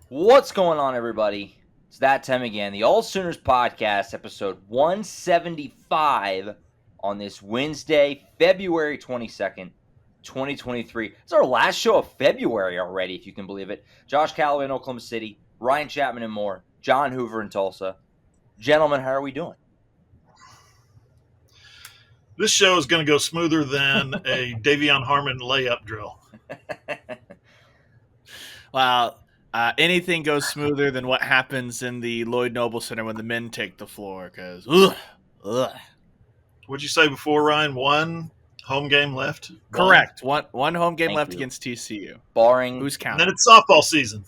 What's going on, everybody? It's that time again. The AllSooners Podcast, episode 175 on this Wednesday, February 22nd, 2023. It's our last show of February already, if you can believe it. Josh Callaway in Oklahoma City, Ryan Chapman in Moore, John Hoover in Tulsa. Gentlemen, how are we doing? This show is going to go smoother than a Davion Harmon layup drill. Well, anything goes smoother than what happens in the Lloyd Noble Center when the men take the floor. Because, What'd you say before, Ryan? One home game left? Correct. One home game Thank left you. against TCU. Barring, Who's And counting? then it's softball season.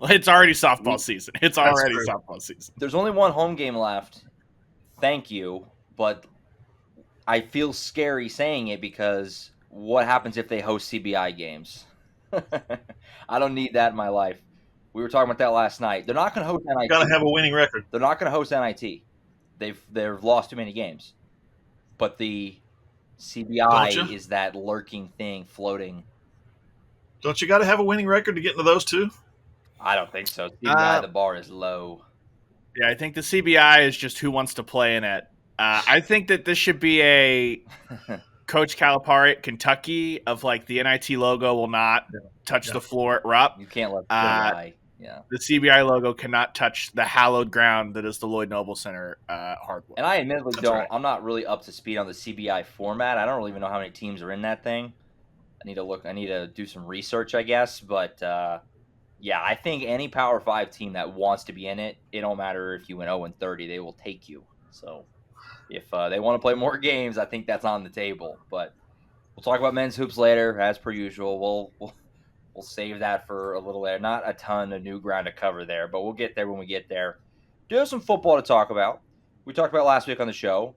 It's already softball season. It's That's already true. softball season. there's only one home game left. Thank you, but I feel scary saying it because what happens if they host CBI games? I don't need that in my life. We were talking about that last night. They're not going to host NIT. Got to have a winning record. They're not going to host NIT. They've lost too many games. But the CBI Don't you? is that lurking thing floating. Don't you got to have a winning record to get into those two? I don't think so. CBI, the bar is low. Yeah, I think the CBI is just who wants to play in it. I think that this should be a Coach Calipari at Kentucky of like the NIT logo will not touch the floor at Rupp. You can't let CBI. Yeah. The CBI logo cannot touch the hallowed ground that is the Lloyd Noble Center hardwood. And I admittedly That's don't. right. I'm not really up to speed on the CBI format. I don't really even know how many teams are in that thing. I need to look. I need to do some research, I guess. But yeah, I think any Power 5 team that wants to be in it, it don't matter if you went 0-30, they will take you. So if they want to play more games, I think that's on the table. But we'll talk about men's hoops later, as per usual. We'll save that for a little later. Not a ton of new ground to cover there, but we'll get there when we get there. Do have some football to talk about. We talked about last week on the show.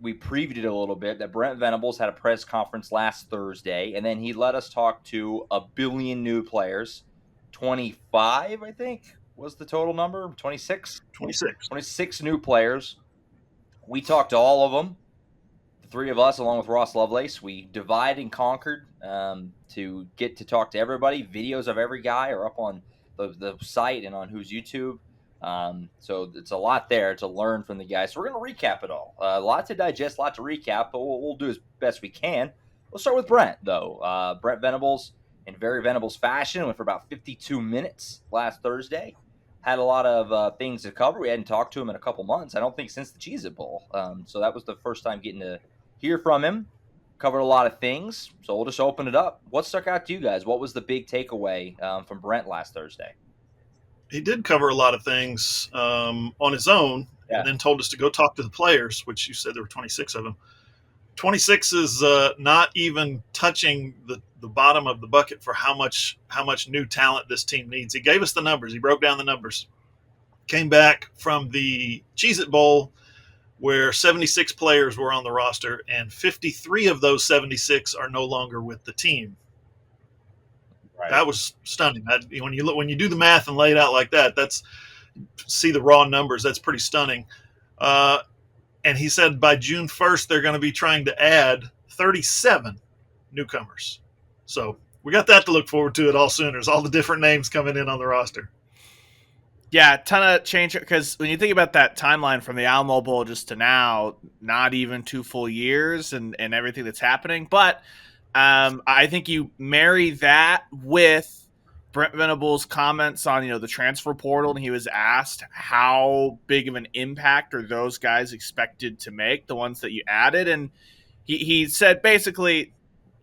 We previewed it a little bit that Brent Venables had a press conference last Thursday, and then he let us talk to a billion new players. 25, I think, was the total number. 26? 26. 26 new players. We talked to all of them. The three of us, along with Ross Lovelace, we divide and conquered to get to talk to everybody. Videos of every guy are up on the site and on Who's YouTube. So it's a lot there to learn from the guys. So we're going to recap it all. A lot to digest, a lot to recap, but we'll do as best we can. Let's start with Brent, though. Brent Venables, in very Venables fashion, went for about 52 minutes last Thursday. Had a lot of things to cover. We hadn't talked to him in a couple months, I don't think, since the Cheez-It Bowl. So that was the first time getting to hear from him. Covered a lot of things, so we'll just open it up. What stuck out to you guys? What was the big takeaway from Brent last Thursday? He did cover a lot of things on his own, and then told us to go talk to the players, which you said there were 26 of them. 26 is not even touching the bottom of the bucket for how much new talent this team needs. He gave us the numbers. He broke down the numbers. Came back from the Cheez-It Bowl where 76 players were on the roster, and 53 of those 76 are no longer with the team. Right. That was stunning. When you do the math and lay it out like that, see the raw numbers. That's pretty stunning. And he said by June 1st, they're going to be trying to add 37 newcomers. So we got that to look forward to at AllSooners, all the different names coming in on the roster. Yeah, a ton of change, because when you think about that timeline from the Alamo Bowl just to now, not even 2 full years and everything that's happening. But I think you marry that with Brent Venables' comments on, the transfer portal, and he was asked how big of an impact are those guys expected to make, the ones that you added. And he said basically,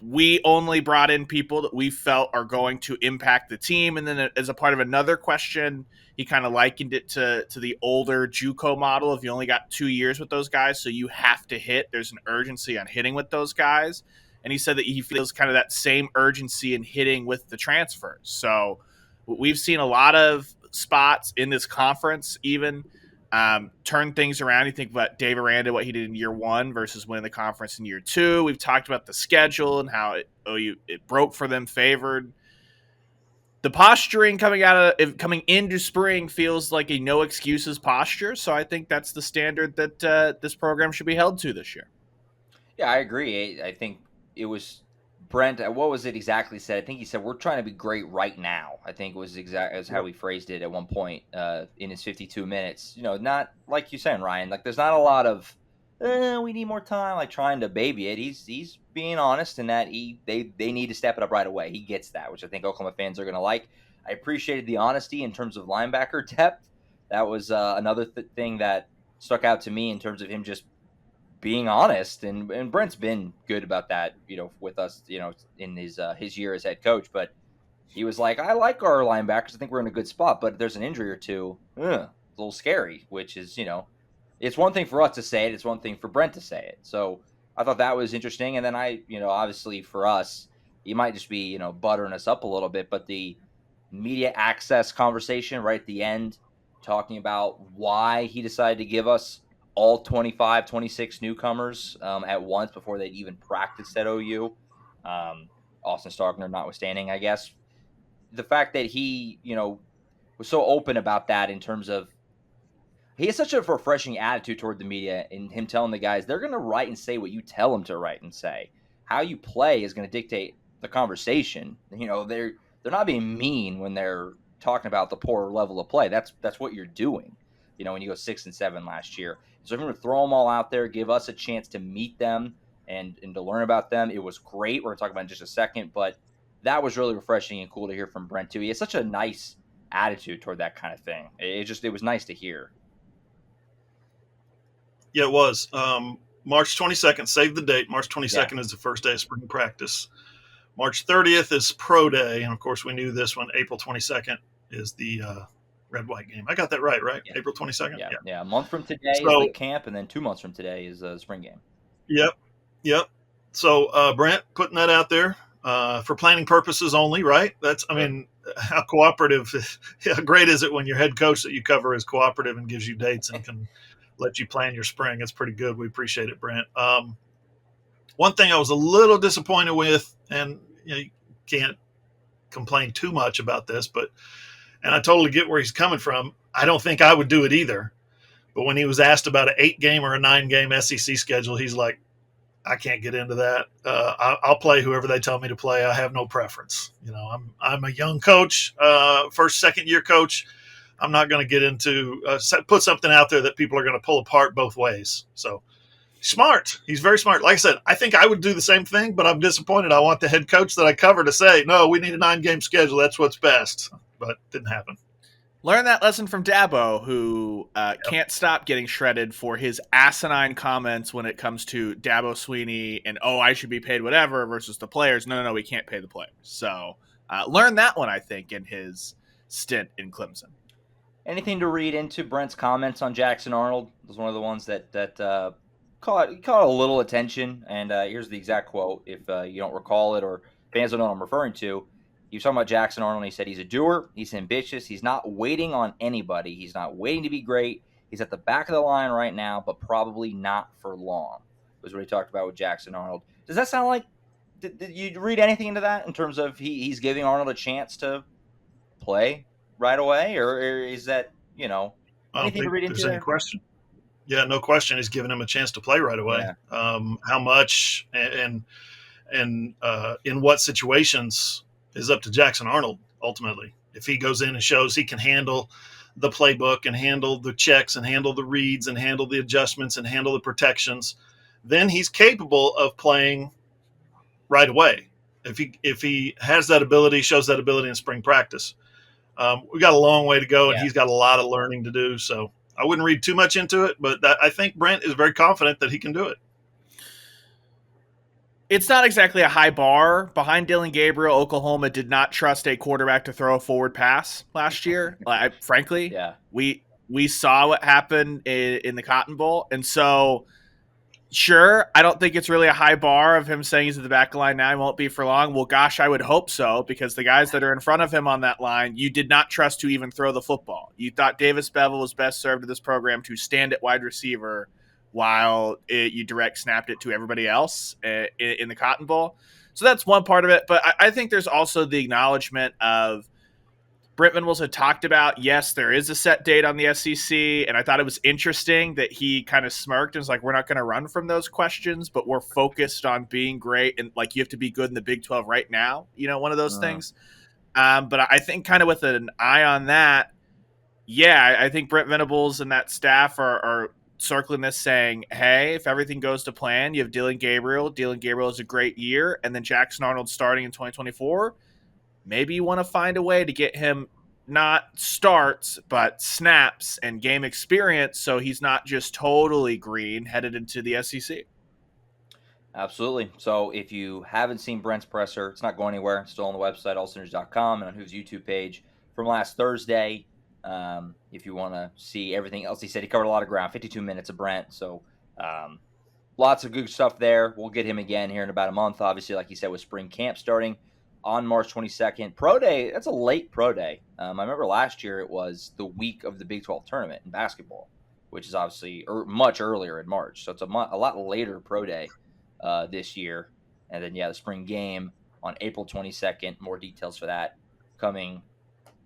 we only brought in people that we felt are going to impact the team. And then as a part of another question, he kind of likened it to the older JUCO model. If you only got 2 years with those guys, so you have to hit, there's an urgency on hitting with those guys. And he said that he feels kind of that same urgency in hitting with the transfers. So we've seen a lot of spots in this conference even turn things around. You think about Dave Aranda, what he did in year 1 versus winning the conference in year 2. We've talked about the schedule and how it broke for them, favored. The posturing coming into spring feels like a no excuses posture. So I think that's the standard that this program should be held to this year. Yeah, I agree. I think it was Brent, what was it exactly said? I think he said, we're trying to be great right now. I think was as how he phrased it at one point in his 52 minutes. Not like you're saying, Ryan, like there's not a lot of, we need more time, like trying to baby it. He's being honest in that they need to step it up right away. He gets that, which I think Oklahoma fans are going to like. I appreciated the honesty in terms of linebacker depth. That was another thing that stuck out to me in terms of him just being honest, and Brent's been good about that, with us, in his year as head coach. But he was like, I like our linebackers. I think we're in a good spot, but there's an injury or two. It's a little scary, which is, it's one thing for us to say it. It's one thing for Brent to say it. So I thought that was interesting. And then obviously for us, he might just be, buttering us up a little bit, but the media access conversation right at the end, talking about why he decided to give us all 25, 26 newcomers at once before they'd even practiced at OU. Austin Starkner notwithstanding, I guess. The fact that he, was so open about that in terms of he has such a refreshing attitude toward the media, and him telling the guys they're going to write and say what you tell them to write and say. How you play is going to dictate the conversation. They're not being mean when they're talking about the poor level of play. That's what you're doing. When you go 6-7 last year. So if we're going to throw them all out there, give us a chance to meet them and to learn about them, it was great. We're going to talk about it in just a second, but that was really refreshing and cool to hear from Brent too. He has such a nice attitude toward that kind of thing. It was nice to hear. Yeah, it was. March 22nd, save the date. March 22nd is the first day of spring practice. March 30th is pro day. And of course we knew this one. April 22nd is the red-white game. I got that right? Yeah. April 22nd? Yeah. A month from today is the camp, and then 2 months from today is a spring game. Yep. So, Brent, putting that out there for planning purposes only, right? How cooperative, how great is it when your head coach that you cover is cooperative and gives you dates and can let you plan your spring? It's pretty good. We appreciate it, Brent. One thing I was a little disappointed with, and you can't complain too much about this, and I totally get where he's coming from. I don't think I would do it either. But when he was asked about an 8-game or a 9-game SEC schedule, he's like, I can't get into that. I'll play whoever they tell me to play. I have no preference. I'm a young coach, first, second-year coach. I'm not going to get into put something out there that people are going to pull apart both ways. So smart. He's very smart. Like I said, I think I would do the same thing, but I'm disappointed. I want the head coach that I cover to say, no, we need a 9-game schedule. That's what's best. But didn't happen. Learn that lesson from Dabo, who can't stop getting shredded for his asinine comments when it comes to Dabo Sweeney and, I should be paid whatever versus the players. No, we can't pay the players. So learn that one, I think, in his stint in Clemson. Anything to read into Brent's comments on Jackson Arnold? It was one of the ones that caught a little attention. And here's the exact quote, if you don't recall it or fans don't know what I'm referring to. He was talking about Jackson Arnold, and he said he's a doer, he's ambitious, he's not waiting on anybody, he's not waiting to be great, he's at the back of the line right now, but probably not for long, was what he talked about with Jackson Arnold. Does that sound like, did you read anything into that in terms of he's giving Arnold a chance to play right away, or is that, anything to read into there? Any question? Yeah, no question. He's giving him a chance to play right away. Yeah. How much and in what situations is up to Jackson Arnold, ultimately. If he goes in and shows he can handle the playbook and handle the checks and handle the reads and handle the adjustments and handle the protections, then he's capable of playing right away. If he has that ability, shows that ability in spring practice. We got a long way to go, and he's got a lot of learning to do. So I wouldn't read too much into it, but I think Brent is very confident that he can do it. It's not exactly a high bar. Behind Dillon Gabriel, Oklahoma did not trust a quarterback to throw a forward pass last year. Frankly, we saw what happened in the Cotton Bowl. And so, sure, I don't think it's really a high bar of him saying he's at the back line now. He won't be for long. Well, gosh, I would hope so, because the guys that are in front of him on that line, you did not trust to even throw the football. You thought Davis Bevel was best served to this program to stand at wide receiver while you direct snapped it to everybody else in the Cotton Bowl. So that's one part of it. But I think there's also the acknowledgement of Brent Venables had talked about, yes, there is a set date on the SEC, and I thought it was interesting that he kind of smirked and was like, we're not going to run from those questions, but we're focused on being great, and like you have to be good in the Big 12 right now, one of those things. But I think kind of with an eye on that, yeah, I think Brent Venables and that staff are circling this saying, hey, if everything goes to plan, you have Dylan Gabriel. Dylan Gabriel is a great year, and then Jackson Arnold starting in 2024. Maybe you want to find a way to get him not starts, but snaps and game experience so he's not just totally green headed into the SEC. Absolutely. So if you haven't seen Brent's presser, it's not going anywhere. It's still on the website, AllSooners.com, and on Hoover's YouTube page from last Thursday. If you want to see everything else he said, he covered a lot of ground, 52 minutes of Brent. So lots of good stuff there. We'll get him again here in about a month, obviously, like he said, with spring camp starting on March 22nd. Pro Day, that's a late Pro Day. I remember last year it was the week of the Big 12 tournament in basketball, which is obviously much earlier in March. So it's a lot later Pro Day this year. And then, the spring game on April 22nd. More details for that coming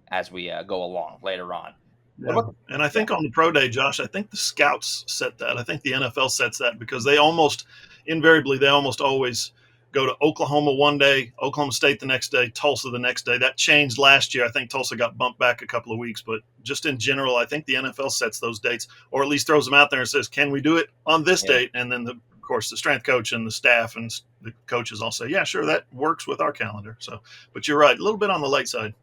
as we go along later on. Yeah. And I think on the Pro Day, Josh, I think the scouts set that. I think the NFL sets that because they almost always go to Oklahoma one day, Oklahoma State the next day, Tulsa the next day. That changed last year. I think Tulsa got bumped back a couple of weeks, but just in general, I think the NFL sets those dates, or at least throws them out there and says, can we do it on this date? And then, of course, the strength coach and the staff and the coaches all say, yeah, sure, that works with our calendar. So, but you're right, a little bit on the late side.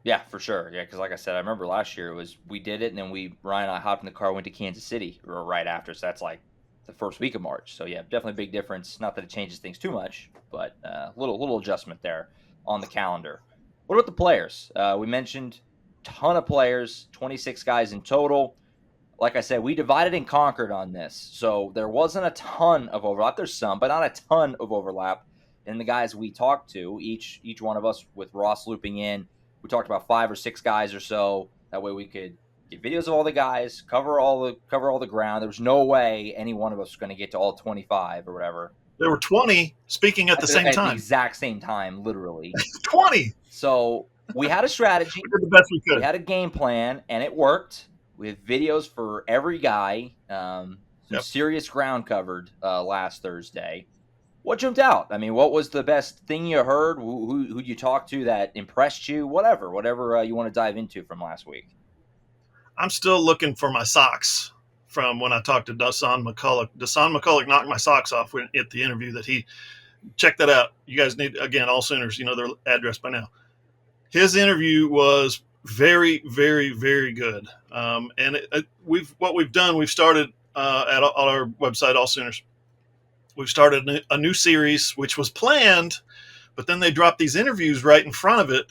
Yeah, for sure. Yeah, because like I said, I remember last year we did it, and then Ryan and I hopped in the car, went to Kansas City right after. So that's like the first week of March. So yeah, definitely a big difference. Not that it changes things too much, but a little adjustment there on the calendar. What about the players? We mentioned ton of players, 26 guys in total. Like I said, we divided and conquered on this. So there wasn't a ton of overlap. There's some, but not a ton of overlap in the guys we talked to. Each one of us, with Ross looping in, we talked about 5 or 6 guys or so. That way we could get videos of all the guys, cover all the ground. There was no way any one of us was going to get to all 25 or whatever. There were 20 speaking at the same time. At the exact same time, literally. 20! So we had a strategy. We did the best we could. We had a game plan, and it worked. We had videos for every guy. Some serious ground covered last Thursday. What jumped out? I mean, what was the best thing you heard? Who you talked to that impressed you? Whatever you want to dive into from last week. I'm still looking for my socks from when I talked to Dasan McCulloch. Dasan McCulloch knocked my socks off at the interview that he – check that out. You guys need, again, All Sooners, you know their address by now. His interview was very, very, very good. And we've started at our website, All Sooners. We've started a new series, which was planned, but then they dropped these interviews right in front of it.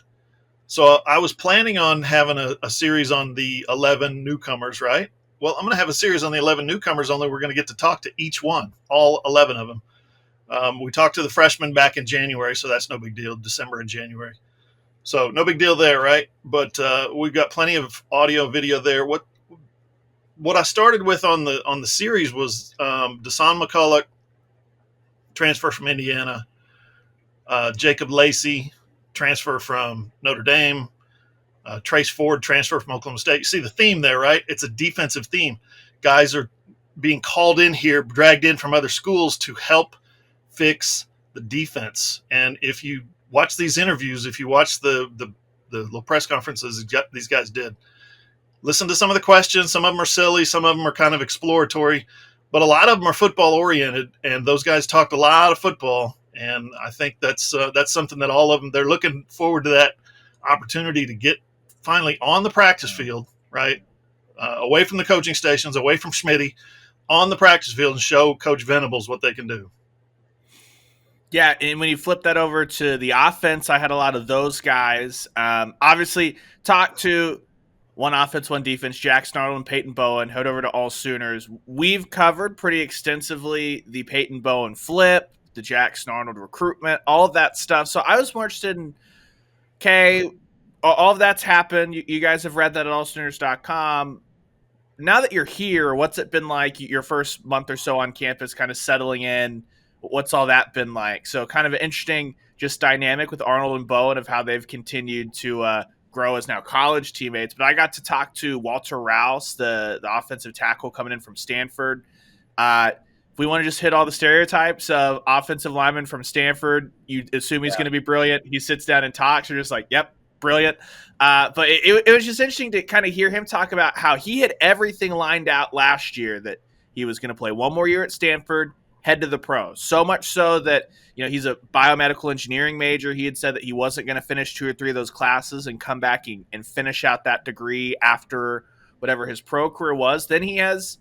So I was planning on having a series on the 11 newcomers, right? Well, I'm going to have a series on the 11 newcomers, only we're going to get to talk to each one, all 11 of them. We talked to the freshmen back in January, so that's no big deal, December and January. So no big deal there, right? But we've got plenty of audio, video there. What I started with on the series was Dasan McCulloch, transfer from Indiana, Jacob Lacey, transfer from Notre Dame, Trace Ford, transfer from Oklahoma State. You see the theme there, right? It's a defensive theme. Guys are being called in here, dragged in from other schools to help fix the defense. And if you watch these interviews, if you watch the little press conferences these guys did, listen to some of the questions. Some of them are silly. Some of them are kind of exploratory. But a lot of them are football-oriented, and those guys talked a lot of football. And I think that's something that all of them, they're looking forward to that opportunity to get finally on the practice field, right? Away from the coaching stations, away from Schmitty, on the practice field and show Coach Venables what they can do. Yeah, and when you flip that over to the offense, I had a lot of those guys. Obviously, talked to one offense, one defense, Jackson Arnold and Peyton Bowen. Head over to All Sooners. We've covered pretty extensively the Peyton Bowen flip, the Jackson Arnold recruitment, all of that stuff. So I was more interested in, okay, all of that's happened. You guys have read that at AllSooners.com. Now that you're here, what's it been like your first month or so on campus, kind of settling in? what's all that been like? So kind of an interesting just dynamic with Arnold and Bowen of how they've continued to grow as now college teammates. But I got to talk to Walter Rouse, the offensive tackle coming in from Stanford. If we want to just hit all the stereotypes of offensive lineman from Stanford, you assume he's going to be brilliant. He sits down and talks. You're just like, yep, brilliant. But it was just interesting to kind of hear him talk about how he had everything lined out last year, that he was going to play one more year at Stanford, head to the pros. So much so that, he's a biomedical engineering major. He had said that he wasn't going to finish 2 or 3 of those classes and come back and finish out that degree after whatever his pro career was. Then he has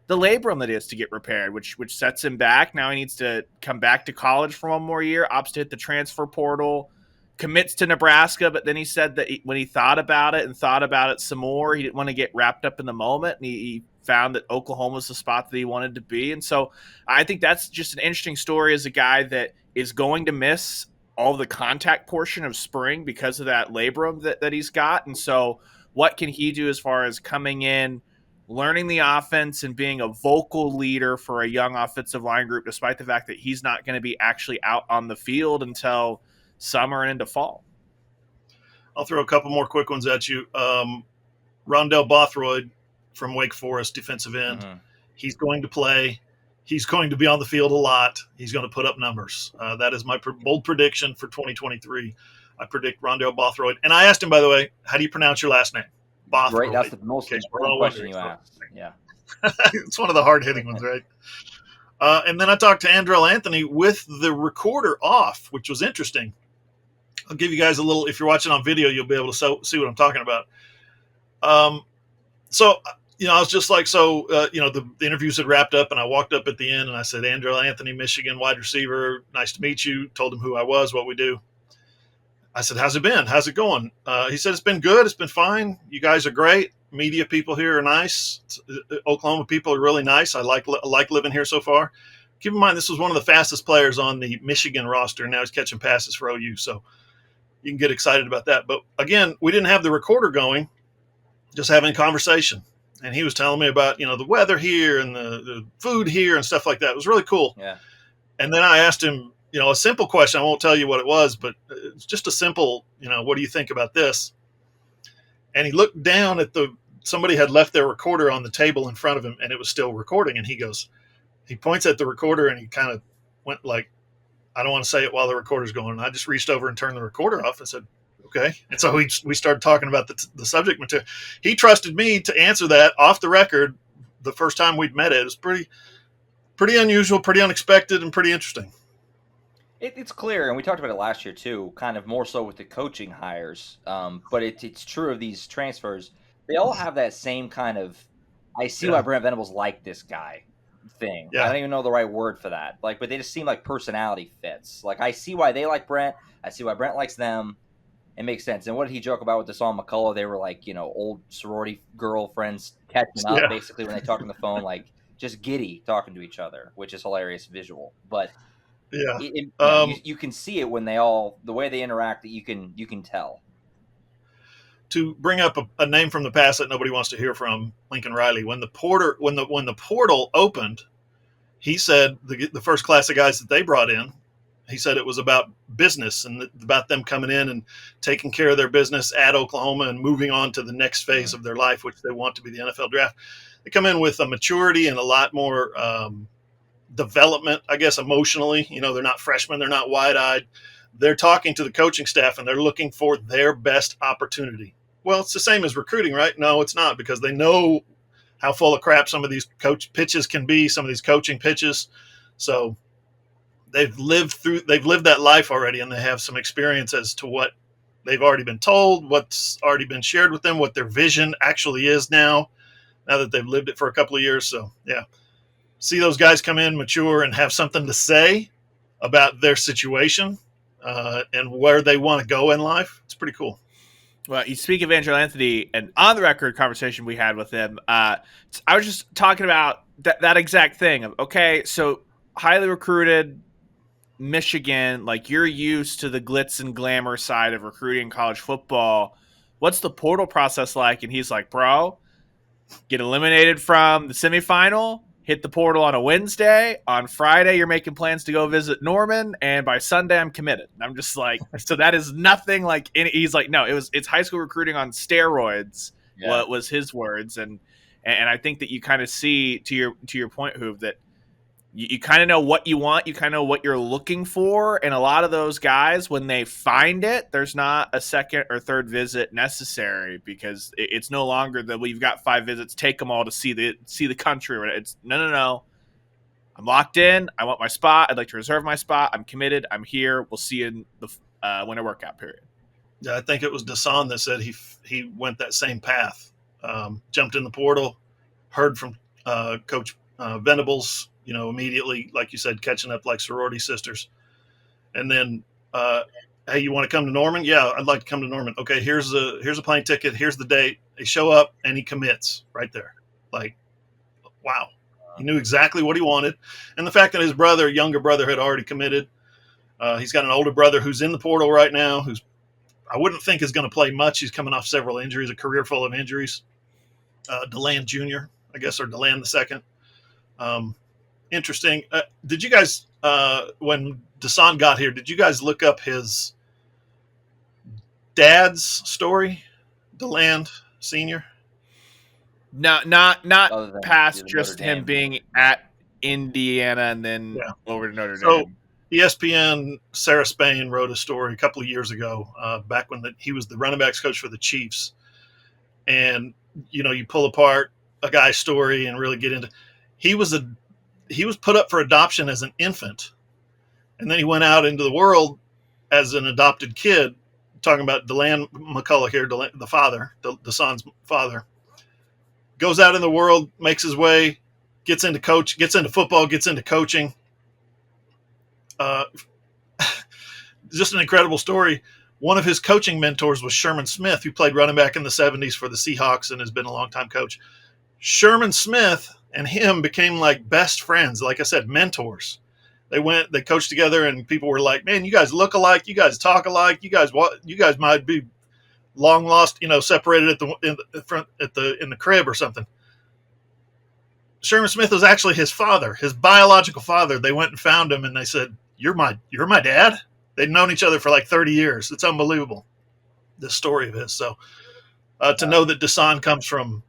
the labrum that he has to get repaired, which sets him back. Now he needs to come back to college for one more year, opts to hit the transfer portal, commits to Nebraska. But then he said that when he thought about it some more, he didn't want to get wrapped up in the moment. And he found that Oklahoma was the spot that he wanted to be. And so I think that's just an interesting story as a guy that is going to miss all the contact portion of spring because of that labrum that he's got. And so what can he do as far as coming in, learning the offense and being a vocal leader for a young offensive line group, despite the fact that he's not going to be actually out on the field until summer and into fall? I'll throw a couple more quick ones at you. Rondell Bothroyd from Wake Forest, defensive end. Mm-hmm. He's going to play. He's going to be on the field a lot. He's going to put up numbers. That is my bold prediction for 2023. I predict Rondell Bothroyd. And I asked him, by the way, how do you pronounce your last name? Bothroyd. Right, that's the most important question you asked. Yeah. It's one of the hard-hitting ones, right? And then I talked to Andrell Anthony with the recorder off, which was interesting. I'll give you guys a little – if you're watching on video, you'll be able to see what I'm talking about. So, I was just like, the interviews had wrapped up, and I walked up at the end, and I said, Andrell Anthony, Michigan wide receiver, nice to meet you. Told him who I was, what we do. I said, how's it been? How's it going? He said, it's been good. It's been fine. You guys are great. Media people here are nice. Oklahoma people are really nice. I like living here so far. Keep in mind, this was one of the fastest players on the Michigan roster. Now he's catching passes for OU. So you can get excited about that. But again, we didn't have the recorder going, just having a conversation. And he was telling me about, the weather here and the food here and stuff like that. It was really cool. Yeah. And then I asked him, a simple question. I won't tell you what it was, but it's just a simple, what do you think about this? And he looked down at somebody had left their recorder on the table in front of him, and it was still recording. And he points at the recorder, and he kind of went like, I don't want to say it while the recorder's going. And I just reached over and turned the recorder off and said, okay. And so we started talking about the subject material. He trusted me to answer that off the record the first time we'd met. It was pretty unusual, pretty unexpected, and pretty interesting. It's clear, and we talked about it last year too, kind of more so with the coaching hires. But it's true of these transfers. They all have that same kind of, I see why Brent Venables liked this guy thing. Yeah. I don't even know the right word for that. But they just seem like personality fits. I see why they like Brent. I see why Brent likes them. It makes sense. And what did he joke about with Deshaun McCullough? They were old sorority girlfriends catching up basically when they talk on the phone, just giddy talking to each other, which is hilarious visual. But you can see it when the way they interact, that you can tell. To bring up a name from the past that nobody wants to hear from, Lincoln Riley. When the portal opened, he said the first class of guys that they brought in, he said it was about business and about them coming in and taking care of their business at Oklahoma and moving on to the next phase of their life, which they want to be the NFL draft. They come in with a maturity and a lot more development, I guess, emotionally. They're not freshmen. They're not wide-eyed. They're talking to the coaching staff, and they're looking for their best opportunity. Well, it's the same as recruiting, right? No, it's not, because they know how full of crap some of these coach pitches can be, some of these coaching pitches. So they've lived that life already, and they have some experience as to what they've already been told, what's already been shared with them, what their vision actually is now that they've lived it for a couple of years. So, yeah. See those guys come in, mature, and have something to say about their situation and where they want to go in life. It's pretty cool. Well, you speak of Andrell Anthony, and on the record conversation we had with him, I was just talking about that exact thing of, okay, so highly recruited Michigan, you're used to the glitz and glamour side of recruiting college football. What's the portal process like? And he's like, bro, get eliminated from the semifinal, hit the portal on a Wednesday. On Friday, you're making plans to go visit Norman, and by Sunday, I'm committed. And I'm just like, so that is nothing like. He's like, no, it's high school recruiting on steroids. Yeah. What was his words, and I think that you kind of see to your point, Hoove, that you kind of know what you want, you kind of know what you're looking for, and a lot of those guys, when they find it, there's not a second or third visit necessary, because it's no longer that we've got 5 visits, take them all to see the country. It's no. I'm locked in. I want my spot. I'd like to reserve my spot. I'm committed. I'm here. We'll see you in the winter workout period. Yeah, I think it was Dasan that said he went that same path. Jumped in the portal, heard from Coach Venables, immediately, like you said, catching up like sorority sisters. And then, hey, you want to come to Norman? Yeah, I'd like to come to Norman. Okay, here's a plane ticket. Here's the date. They show up and he commits right there. Like, wow. He knew exactly what he wanted. And the fact that his younger brother had already committed. He's got an older brother who's in the portal right now, who's I wouldn't think is going to play much. He's coming off several injuries, a career full of injuries. DeLand Jr., I guess, or DeLand II. Interesting. Did you guys, when Dasan got here, did you guys look up his dad's story, DeLand Sr.? No, not past just him being at Indiana and then over to Notre Dame. So ESPN, Sarah Spain wrote a story a couple of years ago, back when he was the running backs coach for the Chiefs. And, you pull apart a guy's story and really get into he was put up for adoption as an infant. And then he went out into the world as an adopted kid, talking about DeLand McCullough here, the father, the son's father. Goes out in the world, makes his way, gets into football, gets into coaching. Just an incredible story. One of his coaching mentors was Sherman Smith, who played running back in the 70s for the Seahawks and has been a longtime coach. Sherman Smith and him became like best friends. Like I said, mentors. They coached together, and people were like, "Man, you guys look alike. You guys talk alike. You guys might be long lost, separated in the crib or something." Sherman Smith was actually his father, his biological father. They went and found him, and they said, "You're my dad." They'd known each other for like 30 years. It's unbelievable, this story of his. So to know that Dasan comes from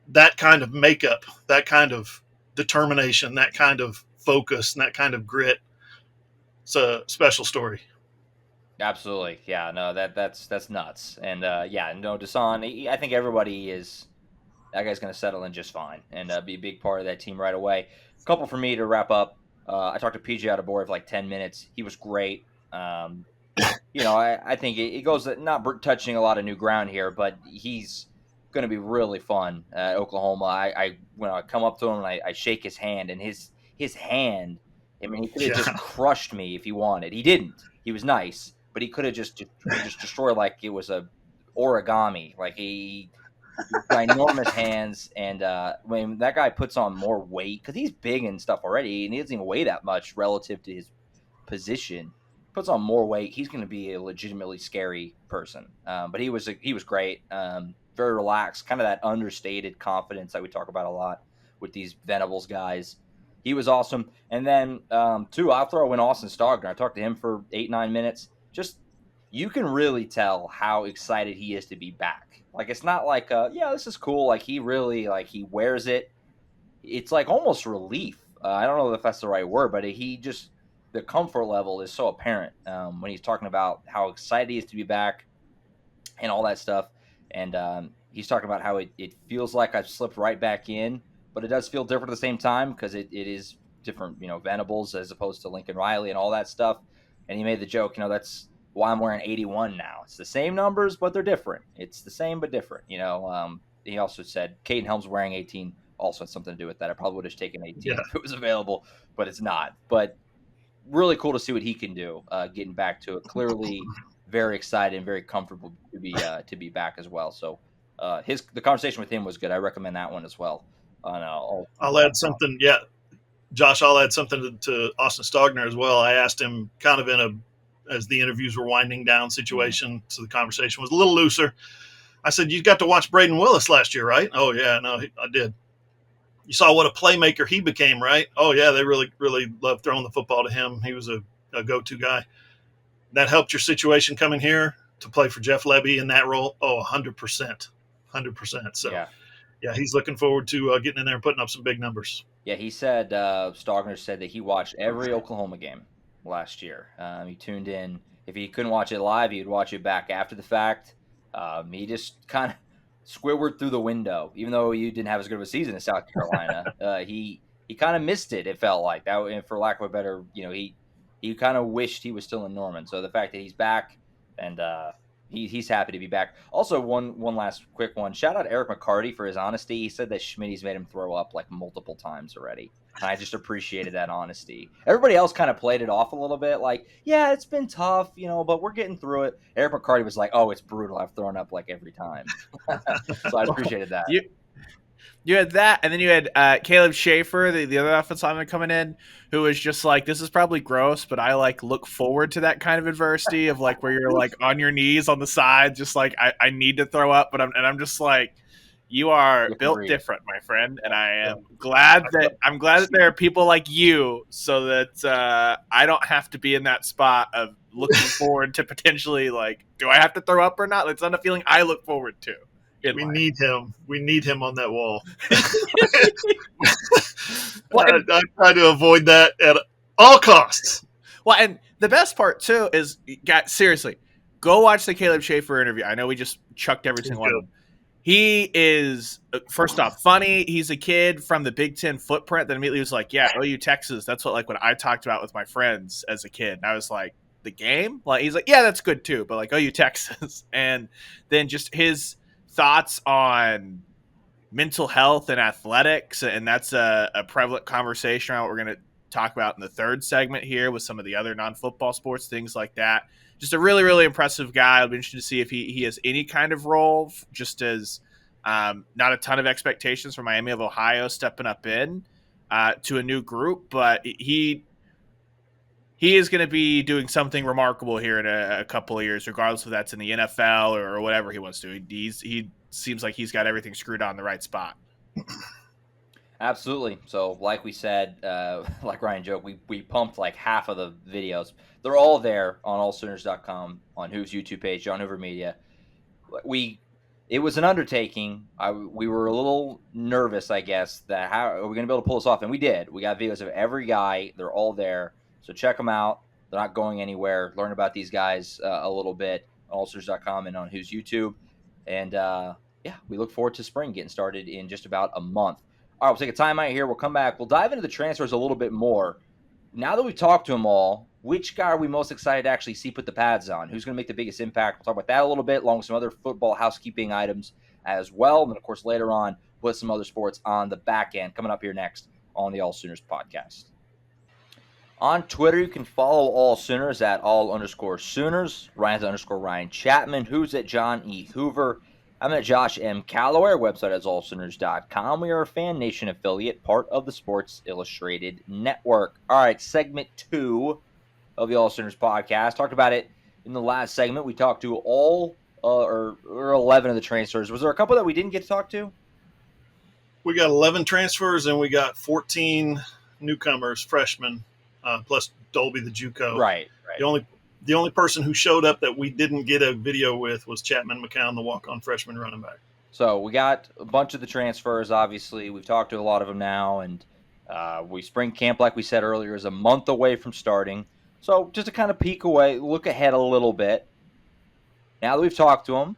that kind of makeup, that kind of determination, that kind of focus, and that kind of grit, it's a special story. Absolutely. Yeah, no, that's nuts. And Dasan, I think that guy's going to settle in just fine and be a big part of that team right away. A couple for me to wrap up. I talked to PJ Adebor for like 10 minutes. He was great. I think it goes not touching a lot of new ground here, but he's going to be really fun at Oklahoma. When I come up to him and I shake his hand, and his hand, I mean, he could have just crushed me if he wanted. He didn't. He was nice, but he could have just destroyed like it was a origami. Like he's got enormous hands, and when that guy puts on more weight, because he's big and stuff already, and he doesn't even weigh that much relative to his position. Puts on more weight, he's going to be a legitimately scary person. But he was great, very relaxed, kind of that understated confidence that we talk about a lot with these Venables guys. He was awesome. And then, I'll throw in Austin Stogner. I talked to him for 8-9 minutes. Just, you can really tell how excited he is to be back. Like, it's not like, this is cool. Like, he really, he wears it. It's like almost relief. I don't know if that's the right word, but the comfort level is so apparent when he's talking about how excited he is to be back and all that stuff. And he's talking about how it feels like I've slipped right back in, but it does feel different at the same time because it is different, Venables as opposed to Lincoln Riley and all that stuff. And he made the joke, that's why I'm wearing 81 now. It's the same numbers, but they're different. It's the same, but different. He also said Caden Helms wearing 18 also had something to do with that. I probably would have taken 18 if it was available, but it's not. But really cool to see what he can do, getting back to it. Clearly very excited and very comfortable to be back as well. So the conversation with him was good. I recommend that one as well. I'll add something. Yeah, Josh, I'll add something to Austin Stogner as well. I asked him kind of as the interviews were winding down situation, so the conversation was a little looser. I said, "You got to watch Braden Willis last year, right?" "Oh yeah, no, I did." you saw what a playmaker he became, right? Oh yeah, they really loved throwing the football to him. He was a go-to guy. That helped your situation coming here to play for Jeff Lebby in that role. Oh, 100%. So yeah, he's looking forward to getting in there and putting up some big numbers. Yeah, he said, Stogner said that he watched every Oklahoma game last year. He tuned in. If he couldn't watch it live, he'd watch it back after the fact. He just kind of squibbered through the window, even though you didn't have as good of a season in South Carolina. He kind of missed it. It felt like that, and for lack of a better, he kind of wished he was still in Norman. So the fact that he's back and he's happy to be back. Also, one last quick one. Shout out Eric McCarty for his honesty. He said that Schmitty's made him throw up like multiple times already. And I just appreciated that honesty. Everybody else kind of played it off a little bit, like, yeah, it's been tough, but we're getting through it. Eric McCarty was like, oh, it's brutal. I've thrown up like every time. So I appreciated that. You had that, and then you had Caleb Schaefer, the other offensive lineman coming in, who was just like, this is probably gross, but I like look forward to that kind of adversity of like where you're like on your knees on the side, just like I need to throw up, but I'm just like, you are built different, my friend, and I am glad that there are people like you, so that I don't have to be in that spot of looking forward to potentially like, do I have to throw up or not? It's not a feeling I look forward to. We need him. We need him on that wall. I try to avoid that at all costs. Well, and the best part, too, is, guys, seriously, go watch the Caleb Schaefer interview. I know we just chucked every single one of them. He is, first off, funny. He's a kid from the Big Ten footprint that immediately was like, yeah, OU Texas. That's what I talked about with my friends as a kid. And I was like, the game? Like, he's like, yeah, that's good, too. But, like, OU Texas. And then just his thoughts on mental health and athletics, and that's a prevalent conversation around what we're going to talk about in the third segment here with some of the other non-football sports, things like that. Just a really, really impressive guy. I'll be interested to see if he has any kind of role, just as not a ton of expectations for Miami of Ohio stepping up in to a new group, but he is going to be doing something remarkable here in a couple of years, regardless if that's in the NFL or whatever he wants to do. He seems like he's got everything screwed on the right spot. Absolutely. So like we said, like Ryan joked, we pumped like half of the videos. They're all there on allsooners.com, on Who's YouTube page, John Hoover Media. It was an undertaking. We were a little nervous, I guess, that how are we going to be able to pull this off? And we did. We got videos of every guy. They're all there. So check them out. They're not going anywhere. Learn about these guys a little bit on allsooners.com and on Who's YouTube. And, we look forward to spring getting started in just about a month. All right, we'll take a time out here. We'll come back. We'll dive into the transfers a little bit more. Now that we've talked to them all, which guy are we most excited to actually see put the pads on? Who's going to make the biggest impact? We'll talk about that a little bit, along with some other football housekeeping items as well. And then, of course, later on, put some other sports on the back end coming up here next on the AllSooners podcast. On Twitter, you can follow AllSooners at @all_Sooners. Ryan's _Ryan Chapman. Who's at John E. Hoover. I'm at Josh M. Callaway. Our website is allsooners.com. We are a Fan Nation affiliate, part of the Sports Illustrated Network. All right, segment 2 of the AllSooners podcast. Talked about it in the last segment. We talked to all or 11 of the transfers. Was there a couple that we didn't get to talk to? We got 11 transfers, and we got 14 newcomers, freshmen, plus Dolby the JUCO. Right. The only person who showed up that we didn't get a video with was Chapman McCown, the walk-on freshman running back. So we got a bunch of the transfers, obviously. We've talked to a lot of them now, and spring camp, like we said earlier, is a month away from starting. So just to kind of peek away, look ahead a little bit. Now that we've talked to them,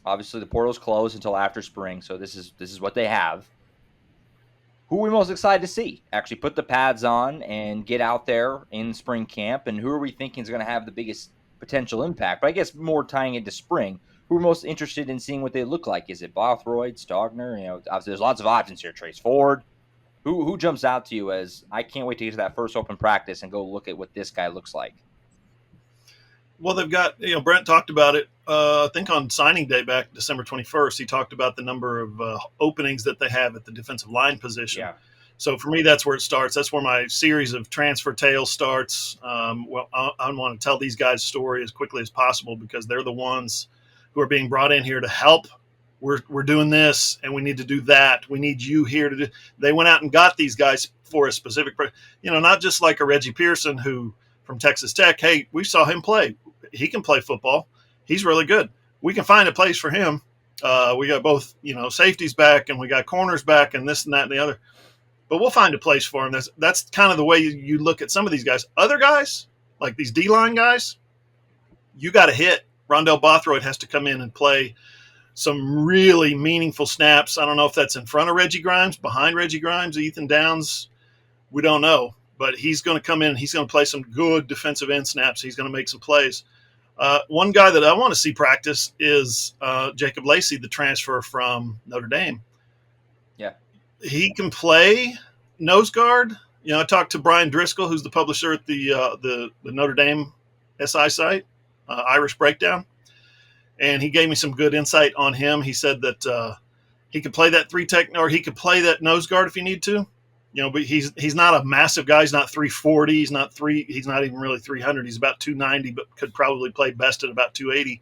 obviously the portal's closed until after spring, so this is what they have. Who are we most excited to see actually put the pads on and get out there in spring camp? And who are we thinking is going to have the biggest potential impact? But I guess more tying it to spring, who are most interested in seeing what they look like? Is it Bothroyd, Stogner? Obviously there's lots of options here. Trace Ford. Who jumps out to you as I can't wait to get to that first open practice and go look at what this guy looks like? Well, they've got, Brent talked about it, I think on signing day back December 21st, he talked about the number of openings that they have at the defensive line position. Yeah. So for me, that's where it starts. That's where my series of transfer tales starts. I want to tell these guys' story as quickly as possible because they're the ones who are being brought in here to help we're doing this and we need to do that. We need you here to do. They went out and got these guys for a specific, not just like a Reggie Pearson who from Texas Tech. Hey, we saw him play. He can play football. He's really good. We can find a place for him. We got both, safeties back and we got corners back and this and that and the other. But we'll find a place for him. That's kind of the way you look at some of these guys. Other guys, like these D-line guys, you got to hit. Rondell Bothroyd has to come in and play some really meaningful snaps. I don't know if that's in front of Reggie Grimes, behind Reggie Grimes, Ethan Downs. We don't know. But he's going to come in. He's going to play some good defensive end snaps. He's going to make some plays. One guy that I want to see practice is Jacob Lacey, the transfer from Notre Dame. Yeah. He can play nose guard. I talked to Brian Driscoll, who's the publisher at the Notre Dame SI site, Irish Breakdown. And he gave me some good insight on him. He said that he could play that or he could play that nose guard if you need to. But he's not a massive guy. He's not 340. He's not even really 300. He's about 290, but could probably play best at about 280.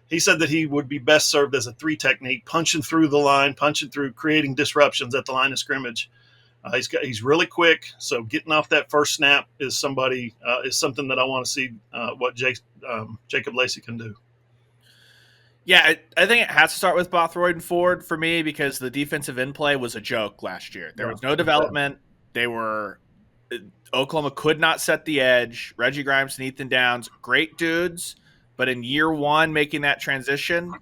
He said that he would be best served as a 3 technique, punching through the line, creating disruptions at the line of scrimmage. He's really quick, so getting off that first snap is something that I want to see what Jacob Lacey can do. Yeah, I think it has to start with Bothroyd and Ford for me because the defensive end play was a joke last year. There was no development. Oklahoma could not set the edge. Reggie Grimes and Ethan Downs, great dudes, but in year one making that transition,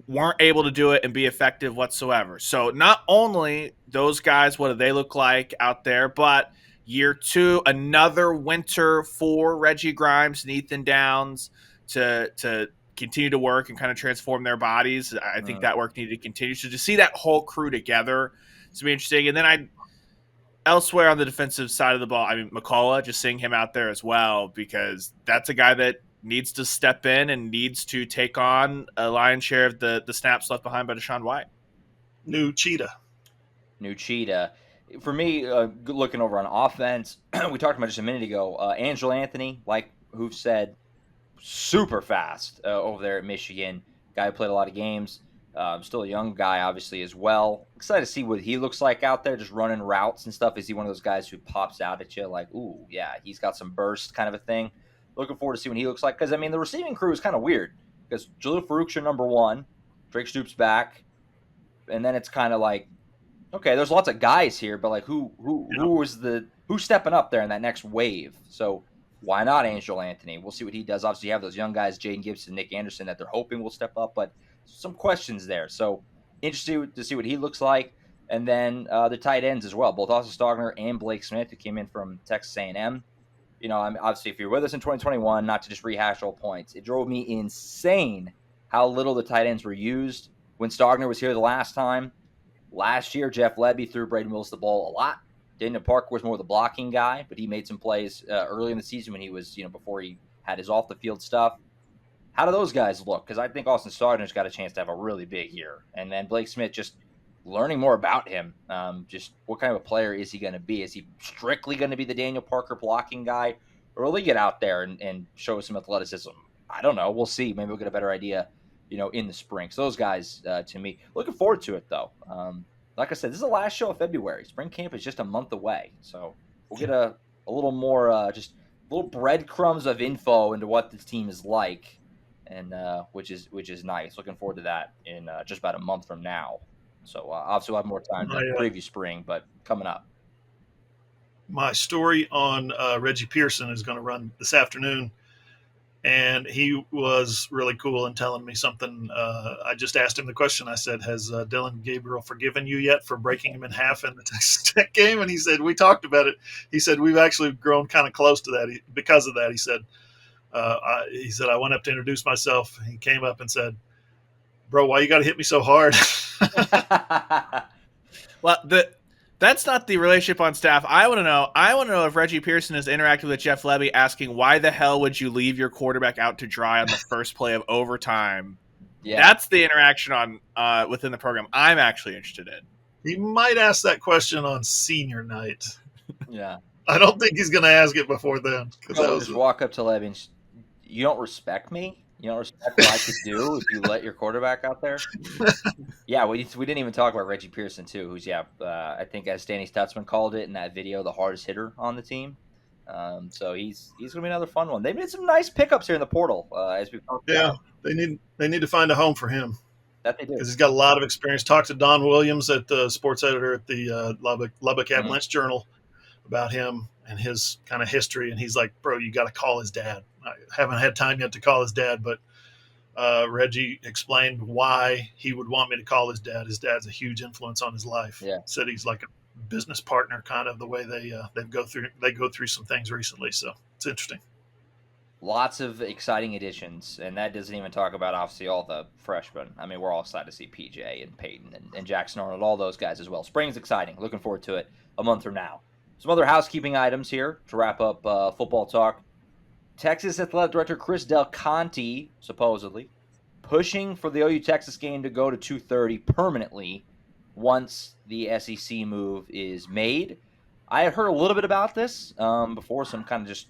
weren't able to do it and be effective whatsoever. So not only those guys, what do they look like out there, but year two, another winter for Reggie Grimes and Ethan Downs to continue to work and kind of transform their bodies. I think that work needed to continue. So to see that whole crew together is be interesting. And then elsewhere on the defensive side of the ball, McCullough, just seeing him out there as well, because that's a guy that needs to step in and needs to take on a lion's share of the snaps left behind by Deshaun White. New cheetah. For me, looking over on offense, we talked about just a minute ago, Angelo Anthony, like Hoof said, super fast over there at Michigan. Guy who played a lot of games. Still a young guy, obviously, as well. Excited to see what he looks like out there, just running routes and stuff. Is he one of those guys who pops out at you like, ooh, yeah, he's got some burst kind of a thing? Looking forward to see what he looks like. Because, the receiving crew is kind of weird. Because Jalil Farouk's your number one. Drake Stoops back. And then it's kind of like, okay, there's lots of guys here, but like who's stepping up there in that next wave? So why not Angelo Anthony? We'll see what he does. Obviously, you have those young guys, Jaden Gibson, Nick Anderson, that they're hoping will step up, but some questions there. So interested to see what he looks like. And then the tight ends as well, both Austin Stogner and Blake Smith, who came in from Texas A&M. Obviously, if you're with us in 2021, not to just rehash old points, it drove me insane how little the tight ends were used when Stogner was here the last time. Last year, Jeff Lebby threw Braden Willis the ball a lot. Daniel Parker was more the blocking guy, but he made some plays early in the season when he was, before he had his off-the-field stuff. How do those guys look? Because I think Austin Stogner's got a chance to have a really big year. And then Blake Smith, just learning more about him. Just what kind of a player is he going to be? Is he strictly going to be the Daniel Parker blocking guy? Or will he get out there and show us some athleticism? I don't know. We'll see. Maybe we'll get a better idea, in the spring. So those guys, to me, looking forward to it, though. Like I said, this is the last show of February. Spring camp is just a month away. So we'll get a little more, just little breadcrumbs of info into what this team is like, and which is nice. Looking forward to that in just about a month from now. So obviously we'll have more time to preview spring, but coming up. My story on Reggie Pearson is going to run this afternoon. And he was really cool in telling me something. I just asked him the question. I said, has Dylan Gabriel forgiven you yet for breaking him in half in the Texas Tech game? And he said, we talked about it. He said, we've actually grown kind of close to that because of that. He said, I went up to introduce myself. He came up and said, bro, why you got to hit me so hard? Well, that's not the relationship on staff. I want to know if Reggie Pearson has interacted with Jeff Lebby asking, why the hell would you leave your quarterback out to dry on the first play of overtime? Yeah. That's the interaction on within the program I'm actually interested in. He might ask that question on senior night. Yeah. I don't think he's going to ask it before then. Just walk up to Lebby and you don't respect me? You know, respect what I could do if you let your quarterback out there. Yeah, we didn't even talk about Reggie Pearson too, who's I think as Danny Stutzman called it in that video, the hardest hitter on the team. So he's gonna be another fun one. They made some nice pickups here in the portal, as we talked about. They need to find a home for him. That they do, because he's got a lot of experience. Talked to Don Williams, at the sports editor at the Lubbock Avalanche Journal, about him and his kind of history, and he's like, "Bro, you got to call his dad." I haven't had time yet to call his dad, but Reggie explained why he would want me to call his dad. His dad's a huge influence on his life. Yeah. Said he's like a business partner, kind of the way they go through some things recently. So it's interesting. Lots of exciting additions, and that doesn't even talk about obviously all the freshmen. I mean, we're all excited to see PJ and Peyton and Jackson Arnold, all those guys as well. Spring's exciting. Looking forward to it a month from now. Some other housekeeping items here to wrap up football talk. Texas Athletic Director Chris Del Conte, supposedly, pushing for the OU Texas game to go to 2:30 permanently once the SEC move is made. I had heard a little bit about this before, some kind of just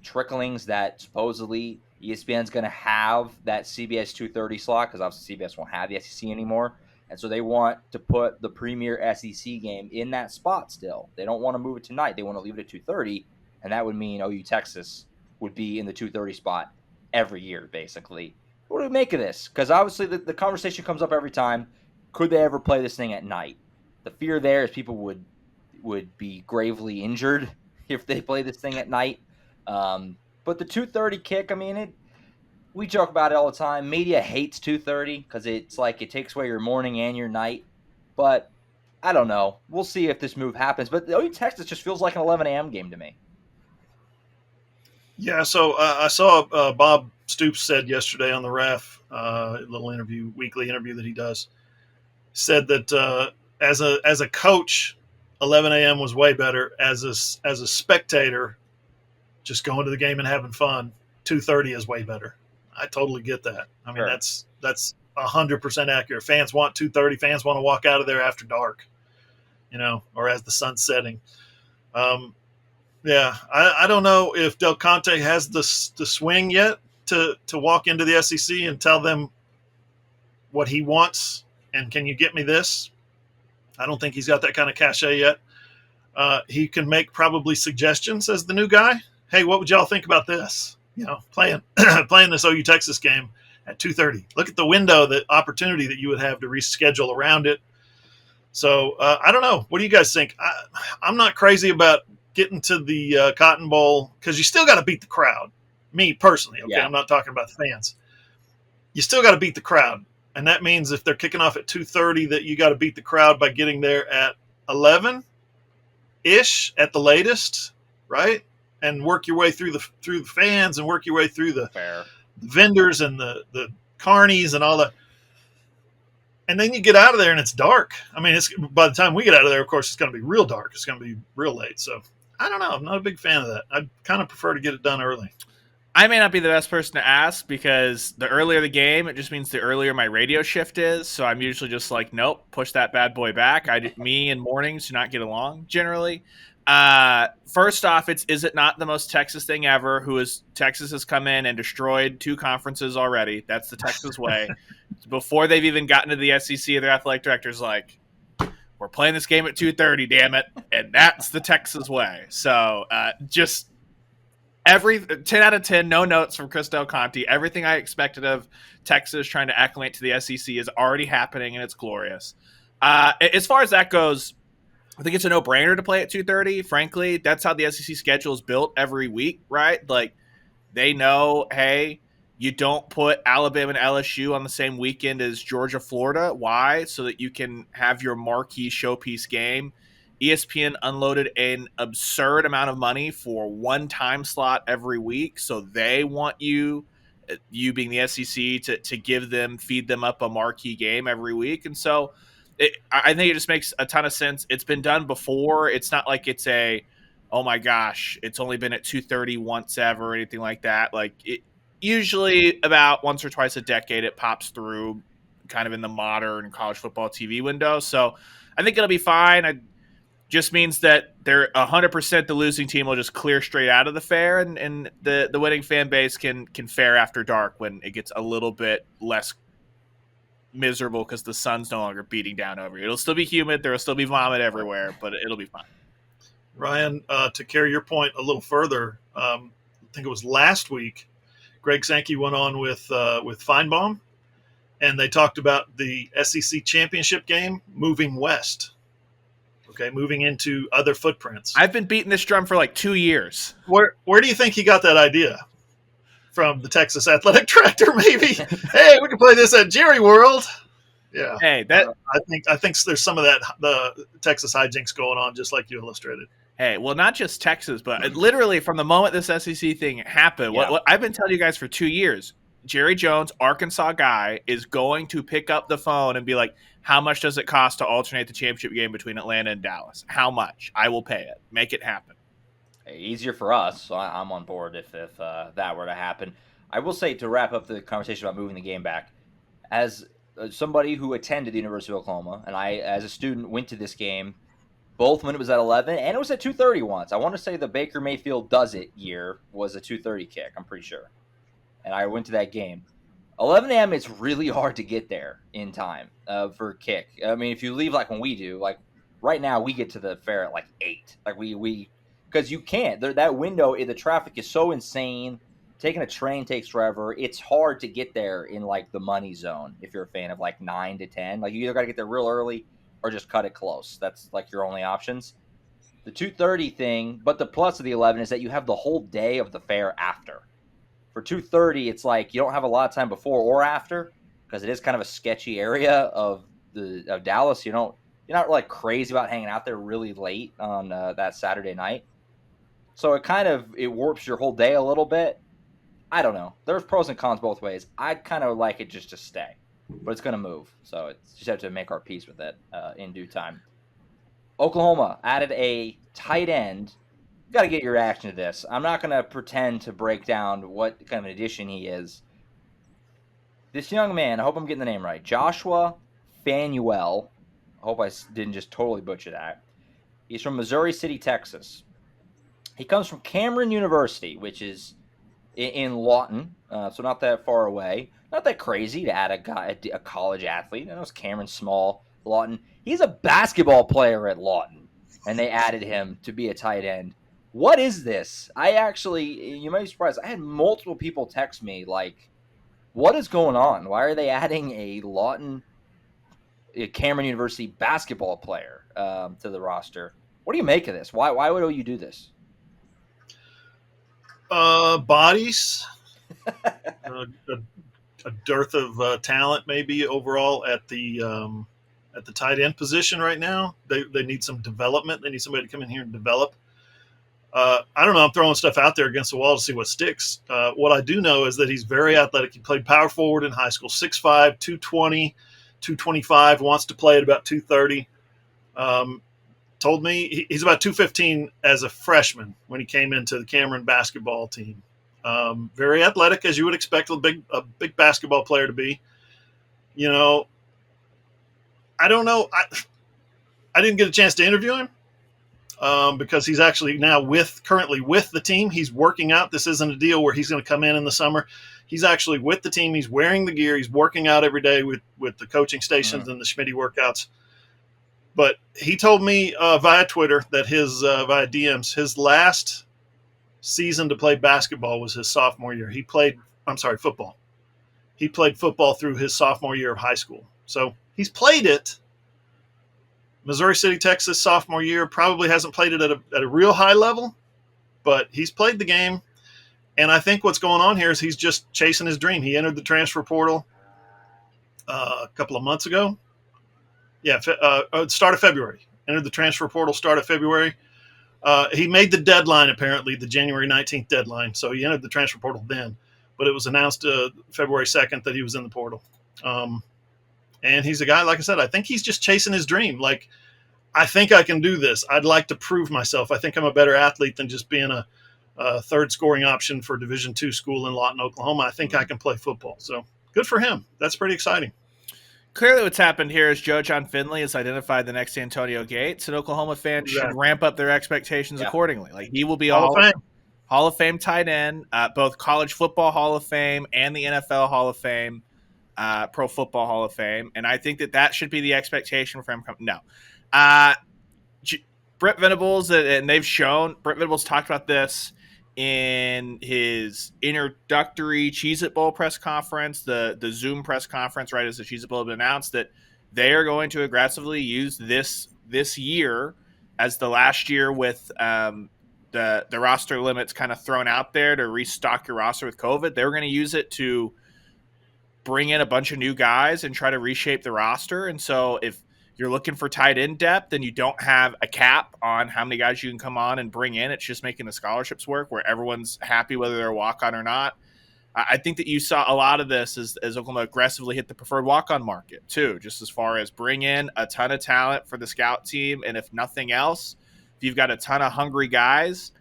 tricklings that supposedly ESPN's going to have that CBS 2:30 slot, because obviously CBS won't have the SEC anymore. And so they want to put the premier SEC game in that spot still. They don't want to move it tonight. They want to leave it at 2:30, and that would mean OU Texas would be in the 2:30 spot every year, basically. What do we make of this? Because obviously the conversation comes up every time. Could they ever play this thing at night? The fear there is people would be gravely injured if they play this thing at night. But the 2:30 kick, I mean, we joke about it all the time. Media hates 2:30 because it's like it takes away your morning and your night. But I don't know. We'll see if this move happens. But the OU Texas just feels like an 11 a.m. game to me. Yeah, so I saw Bob Stoops said yesterday on the Ref, little weekly interview that he does, said that as a coach, 11 a.m. was way better. As a spectator, just going to the game and having fun, 2:30 is way better. I totally get that. I mean, Sure. that's 100% accurate. Fans want 2:30. Fans want to walk out of there after dark, or as the sun's setting. Yeah, I don't know if Del Conte has the swing yet to walk into the SEC and tell them what he wants and can you get me this? I don't think he's got that kind of cachet yet. He can make probably suggestions as the new guy. Hey, what would y'all think about this? Playing this OU Texas game at 2:30. Look at the window, the opportunity that you would have to reschedule around it. So I don't know. What do you guys think? I'm not crazy about getting to the Cotton Bowl because you still got to beat the crowd. Me personally, okay? Yeah. I'm not talking about the fans. You still got to beat the crowd. And that means if they're kicking off at 2:30 that you got to beat the crowd by getting there at 11-ish at the latest, right? And work your way through the fans and work your way through the vendors and the carnies and all that. And then you get out of there and it's dark. I mean, by the time we get out of there, of course, it's going to be real dark. It's going to be real late. So I don't know. I'm not a big fan of that. I'd kind of prefer to get it done early. I may not be the best person to ask because the earlier the game, it just means the earlier my radio shift is. So I'm usually just like, nope, push that bad boy back. Me and mornings do not get along generally. First off, is it not the most Texas thing ever? Texas has come in and destroyed 2 conferences already. That's the Texas way. Before they've even gotten to the SEC, their athletic director's like, we're playing this game at 2:30, damn it. And that's the Texas way. So just every 10 out of 10, no notes from Chris Del Conte. Everything I expected of Texas trying to acclimate to the SEC is already happening, and it's glorious. As far as that goes, I think it's a no-brainer to play at 2:30. Frankly, that's how the SEC schedule is built every week, right? Like, they know, hey, you don't put Alabama and LSU on the same weekend as Georgia, Florida. Why? So that you can have your marquee showpiece game. ESPN unloaded an absurd amount of money for one time slot every week. So they want you being the SEC, to feed them up a marquee game every week. And so I think it just makes a ton of sense. It's been done before. It's not like it's oh my gosh, it's only been at 2:30 once ever or anything like that. Like, usually about once or twice a decade, it pops through kind of in the modern college football TV window. So I think it'll be fine. just means that they're 100% the losing team will just clear straight out of the fair, and the winning fan base can fare after dark when it gets a little bit less miserable because the sun's no longer beating down over you. It'll still be humid. There will still be vomit everywhere, but it'll be fine. Ryan, to carry your point a little further, I think it was last week, Greg Sankey went on with Feinbaum, and they talked about the SEC championship game moving west. Okay, moving into other footprints. I've been beating this drum for like 2 years. Where do you think he got that idea? From the Texas Athletic Director, maybe? Hey, we can play this at Jerry World. Yeah. Hey, I think there's some of that the Texas hijinks going on, just like you illustrated. Hey, well, not just Texas, but literally from the moment this SEC thing happened, what I've been telling you guys for 2 years, Jerry Jones, Arkansas guy, is going to pick up the phone and be like, how much does it cost to alternate the championship game between Atlanta and Dallas? How much? I will pay it. Make it happen. Easier for us, so I'm on board if that were to happen. I will say, to wrap up the conversation about moving the game back, as somebody who attended the University of Oklahoma, and I, as a student, went to this game, both when it was at 11 and it was at 2:30 once. I want to say the Baker Mayfield Does It year was a 2:30 kick, I'm pretty sure. And I went to that game. 11 a.m., it's really hard to get there in time for kick. I mean, if you leave like when we do, like right now we get to the fair at like 8. Like we because you can't. That window, the traffic is so insane. Taking a train takes forever. It's hard to get there in like the money zone if you're a fan of like 9 to 10. Like you either got to get there real early or just cut it close. That's like your only options. The 2:30 thing, but the plus of the 11 is that you have the whole day of the fair after. For 2:30, it's like you don't have a lot of time before or after because it is kind of a sketchy area of Dallas. You're not like crazy about hanging out there really late on that Saturday night. So it warps your whole day a little bit. I don't know. There's pros and cons both ways. I'd kind of like it just to stay, but it's going to move. So it's just have to make our peace with it in due time. Oklahoma added a tight end. Got to get your reaction to this. I'm not going to pretend to break down what kind of an addition he is. This young man, I hope I'm getting the name right, Joshua Fanuel. I hope I didn't just totally butcher that. He's from Missouri City, Texas. He comes from Cameron University, which is in Lawton, so not that far away. Not that crazy to add a college athlete. I know it's Cameron Small, Lawton. He's a basketball player at Lawton, and they added him to be a tight end. What is this? You might be surprised. I had multiple people text me like, what is going on? Why are they adding a Cameron University basketball player to the roster? What do you make of this? Why would OU do this? Bodies, a dearth of talent maybe overall at the tight end position right now. They need some development. They need somebody to come in here and develop. I don't know. I'm throwing stuff out there against the wall to see what sticks. What I do know is that he's very athletic. He played power forward in high school, 6'5", 220, 225, wants to play at about 230. Told me he's about 215 as a freshman when he came into the Cameron basketball team. Very athletic, as you would expect a big basketball player to be. You know, I don't know. I didn't get a chance to interview him because he's actually now currently with the team. He's working out. This isn't a deal where he's going to come in the summer. He's actually with the team. He's wearing the gear. He's working out every day with the coaching stations and the Schmitty workouts. But he told me via Twitter that via DMs, his last season to play basketball was his sophomore year. Football. He played football through his sophomore year of high school. So he's played it. Missouri City, Texas, sophomore year, probably hasn't played it at a real high level, but he's played the game. And I think what's going on here is he's just chasing his dream. He entered the transfer portal a couple of months ago. Yeah, start of February. Entered the transfer portal start of February. He made the deadline, apparently, the January 19th deadline. So he entered the transfer portal then. But it was announced February 2nd that he was in the portal. And he's a guy, like I said, I think he's just chasing his dream. Like, I think I can do this. I'd like to prove myself. I think I'm a better athlete than just being a third scoring option for Division II school in Lawton, Oklahoma. I think I can play football. So good for him. That's pretty exciting. Clearly what's happened here is John Finley has identified the next Antonio Gates, and Oklahoma fans should ramp up their expectations accordingly. Like, he will be Hall of Fame tight end, both College Football Hall of Fame and the NFL Hall of Fame, Pro Football Hall of Fame, and I think that should be the expectation for him. Brent Venables, and they've shown, Brent Venables talked about this in his introductory Cheez-It Bowl press conference, the Zoom press conference, right as the Cheez-It Bowl had been announced, that they are going to aggressively use this year as the last year with the roster limits kind of thrown out there to restock your roster with COVID. They were going to use it to bring in a bunch of new guys and try to reshape the roster. And so if you're looking for tight end depth and you don't have a cap on how many guys you can come on and bring in, it's just making the scholarships work where everyone's happy whether they're a walk-on or not. I think that you saw a lot of this as Oklahoma aggressively hit the preferred walk-on market too, just as far as bring in a ton of talent for the scout team. And if nothing else, if you've got a ton of hungry guys,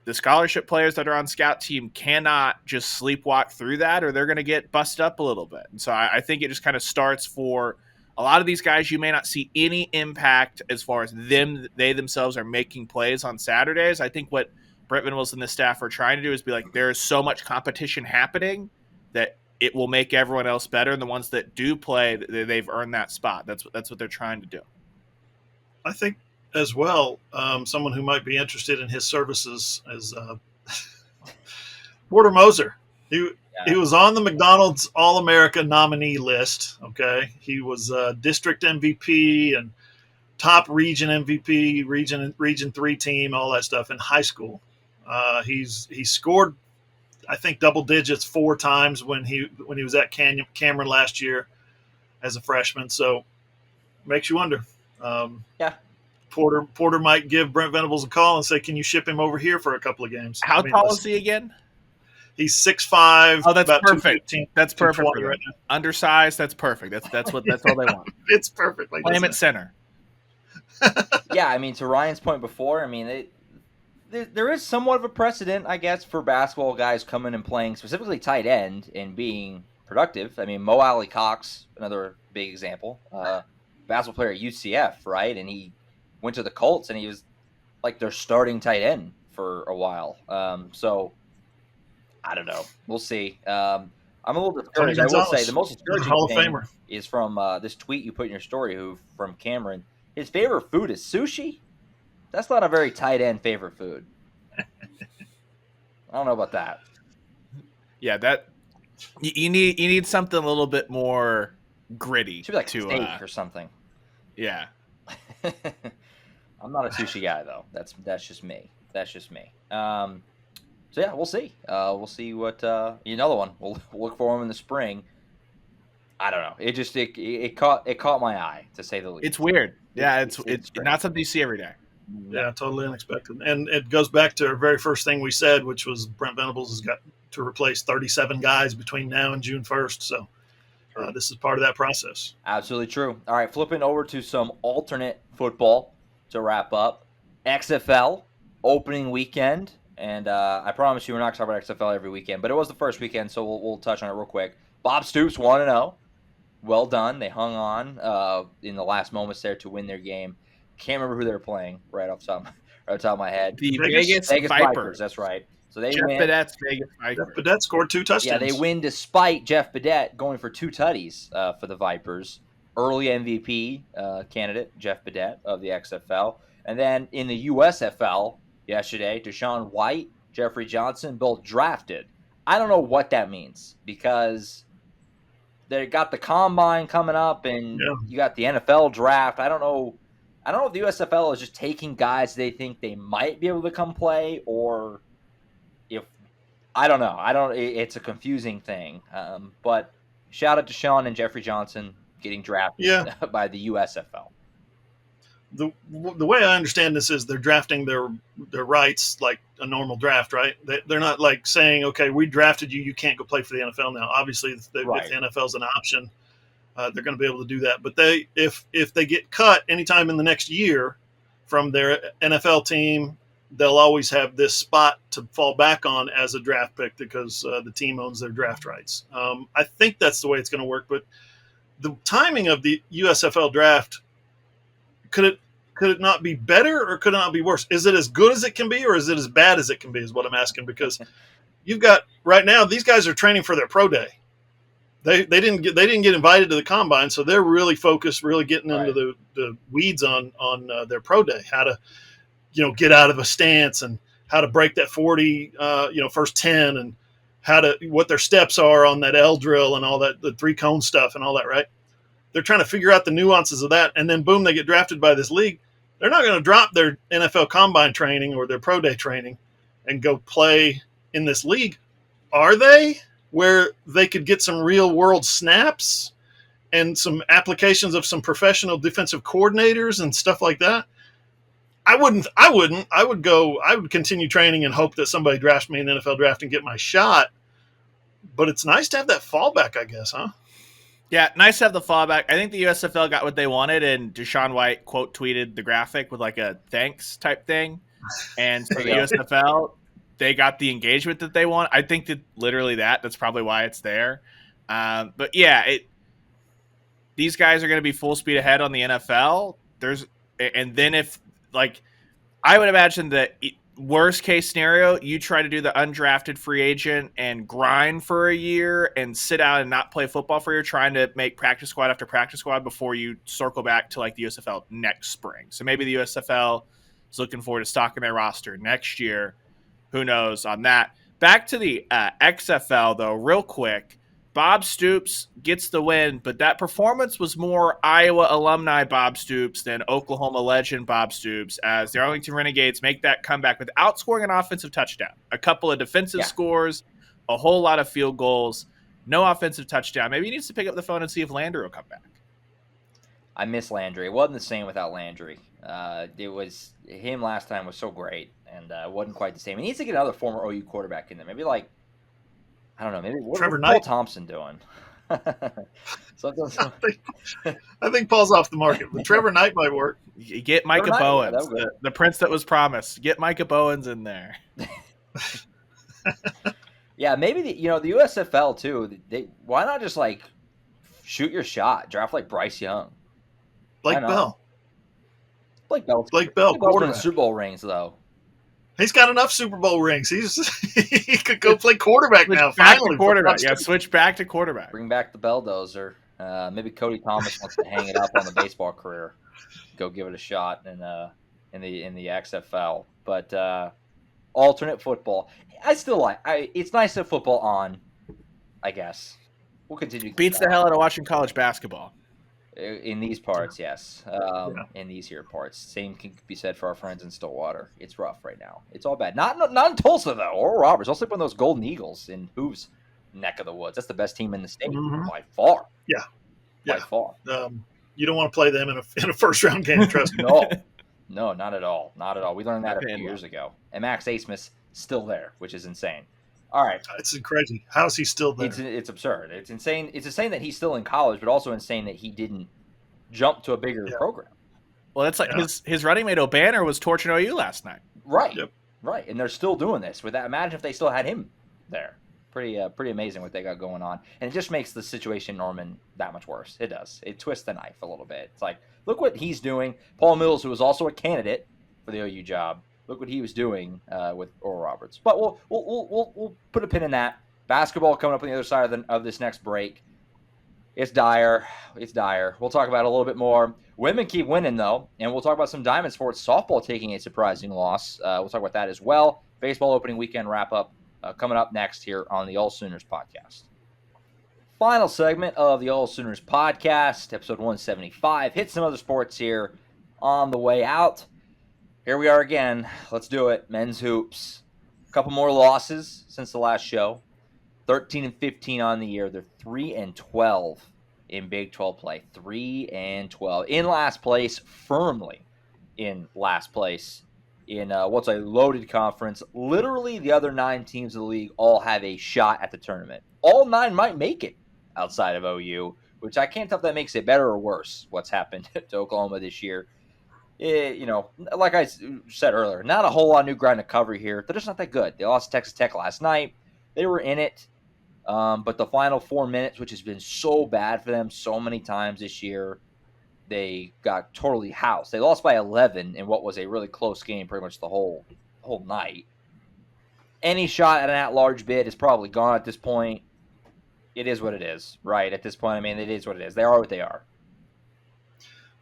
the scholarship players that are on scout team cannot just sleepwalk through that, or they're going to get busted up a little bit. And so I think it just kind of starts for a lot of these guys. You may not see any impact as far as they themselves are making plays on Saturdays. I think what Brent Venables and the staff are trying to do is be like, there is so much competition happening that it will make everyone else better. And the ones that do play, they've earned that spot. That's what they're trying to do. I think as well, someone who might be interested in his services is Porter Moser. He was on the McDonald's All-America nominee list. Okay, he was district MVP and top region MVP, region 3 team, all that stuff in high school. He scored, I think, double digits 4 times when he was at Cameron last year as a freshman. So makes you wonder. Porter might give Brent Venables a call and say, "Can you ship him over here for a couple of games?" How tall is he again? He's 6'5". Oh, that's perfect. That's perfect. Right now. Undersized. That's perfect. That's all they want. It's perfect. Play him at center. Yeah, I mean, to Ryan's point before, I mean, there is somewhat of a precedent, I guess, for basketball guys coming and playing specifically tight end and being productive. I mean, Mo Alley Cox, another big example, basketball player at UCF, right? And he went to the Colts, and he was like their starting tight end for a while. So I don't know. We'll see. I'm a little discouraged. I will say the most discouraging Hall of thing Famer is from this tweet you put in your story, from Cameron. His favorite food is sushi. That's not a very tight end favorite food. I don't know about that. Yeah, that you need something a little bit more gritty. Should be like steak or something. Yeah. I'm not a sushi guy though. That's just me. So yeah, we'll see. We'll see what another one. We'll look for him in the spring. I don't know. It caught my eye, to say the least. It's weird. Yeah, it's not something you see every day. Yeah, totally unexpected. And it goes back to our very first thing we said, which was Brent Venables has got to replace 37 guys between now and June 1st. So this is part of that process. Absolutely true. All right, flipping over to some alternate football to wrap up. XFL opening weekend. And I promise you we're not going to talk about XFL every weekend, but it was the first weekend, so we'll touch on it real quick. Bob Stoops 1-0. Well done. They hung on in the last moments there to win their game. Can't remember who they were playing right off the top of my head. The Vegas Vipers. That's right. So they Jeff win. Badette's Vegas Vipers. Jeff Badet scored 2 touchdowns. Yeah, they win despite Jeff Badet going for 2 tutties for the Vipers. Early MVP candidate, Jeff Badet of the XFL. And then in the USFL yesterday, Deshaun White, Jeffrey Johnson, both drafted. I don't know what that means because they got the combine coming up and you got the NFL draft. I don't know if the USFL is just taking guys they think they might be able to come play, or if I don't know. It's a confusing thing. But shout out to Sean and Jeffrey Johnson getting drafted by the USFL. The way I understand this is they're drafting their rights like a normal draft, right? They're not like saying, okay, we drafted you, you can't go play for the NFL now. Obviously, if the NFL's an option, they're going to be able to do that. But if they get cut anytime in the next year from their NFL team, they'll always have this spot to fall back on as a draft pick because the team owns their draft rights. I think that's the way it's going to work. But the timing of the USFL draft, could it not be better, or could it not be worse? Is it as good as it can be, or is it as bad as it can be, is what I'm asking, because you've got right now, these guys are training for their pro day. They didn't get invited to the combine, so they're really focused, really getting into the weeds on their pro day, how to, get out of a stance and how to break that 40, first 10, and what their steps are on that L drill and all that, the 3-cone stuff and all that, right? They're trying to figure out the nuances of that, and then boom, they get drafted by this league. They're not going to drop their NFL combine training or their pro day training and go play in this league, are they? Where they could get some real world snaps and some applications of some professional defensive coordinators and stuff like that. I wouldn't. I would continue training and hope that somebody drafts me in the NFL draft and get my shot. But it's nice to have that fallback, I guess, huh? Yeah, nice to have the fallback. I think the USFL got what they wanted, and Deshaun White quote tweeted the graphic with like a thanks type thing. And so the USFL, they got the engagement that they want. I think that literally that's probably why it's there. But yeah, these guys are going to be full speed ahead on the NFL. And then if I would imagine that worst case scenario, you try to do the undrafted free agent and grind for a year and sit out and not play football for a year, trying to make practice squad after practice squad before you circle back to the USFL next spring. So maybe the USFL is looking forward to stocking their roster next year. Who knows on that? Back to the XFL, though, real quick. Bob Stoops gets the win, but that performance was more Iowa alumni Bob Stoops than Oklahoma legend Bob Stoops, as the Arlington Renegades make that comeback without scoring an offensive touchdown. A couple of defensive scores, a whole lot of field goals, no offensive touchdown. Maybe he needs to pick up the phone and see if Landry will come back. I miss Landry. It wasn't the same without Landry. It was him last time was so great, and wasn't quite the same. He needs to get another former OU quarterback in there. Maybe I don't know. Maybe what's Paul Thompson doing? I think Paul's off the market, but Trevor Knight might work. You get Micah Bowens, the prince that was promised. Get Micah Bowens in there. Yeah, maybe the USFL too. Why not just shoot your shot, draft Bryce Young, Blake Bell. Blake Bell, quarterback. Super Bowl rings though. He's got enough Super Bowl rings. He could go play quarterback now. Finally, quarterback. Yeah, switch back to quarterback. Bring back the Belldozer. Maybe Cody Thomas wants to hang it up on the baseball career. Go give it a shot in the XFL. But alternate football, I still it's nice to have football on. I guess we'll continue. Beats the hell out of watching college basketball. In these parts, yes. In these here parts. Same can be said for our friends in Stillwater. It's rough right now. It's all bad. Not in Tulsa, though, or Roberts. I'll sleep on those Golden Eagles in Hooves' neck of the woods. That's the best team in the state by far. Yeah. By far. You don't want to play them in a first-round game, trust me. No, not at all. Not at all. We learned that a few years ago. And Max Asmus still there, which is insane. All right. It's crazy. How is he still there? It's absurd. It's insane. It's insane that he's still in college, but also insane that he didn't jump to a bigger program. Well, that's his running mate O'Banner was torching OU last night. Right. Yep. Right. And they're still doing this with that. Imagine if they still had him there. Pretty amazing what they got going on. And it just makes the situation in Norman that much worse. It does. It twists the knife a little bit. It's look what he's doing. Paul Mills, who was also a candidate for the OU job, look what he was doing with Oral Roberts. But we'll put a pin in that. Basketball coming up on the other side of this next break. It's dire. It's dire. We'll talk about it a little bit more. Women keep winning, though, and we'll talk about some Diamond Sports softball taking a surprising loss. We'll talk about that as well. Baseball opening weekend wrap-up coming up next here on the AllSooners Podcast. Final segment of the AllSooners Podcast, episode 175. Hit some other sports here on the way out. Here we are again. Let's do it. Men's hoops. A couple more losses since the last show. 13-15 on the year. They're 3-12 in Big 12 play. 3-12 in last place, firmly in last place in what's a loaded conference. Literally, the other 9 teams of the league all have a shot at the tournament. All 9 might make it outside of OU, which I can't tell if that makes it better or worse. What's happened to Oklahoma this year? Like I said earlier, not a whole lot of new ground to cover here. They're just not that good. They lost to Texas Tech last night. They were in it. But the final 4 minutes, which has been so bad for them so many times this year, they got totally housed. They lost by 11 in what was a really close game pretty much the whole night. Any shot at an at-large bid is probably gone at this point. It is what it is, right? At this point, I mean, it is what it is. They are what they are.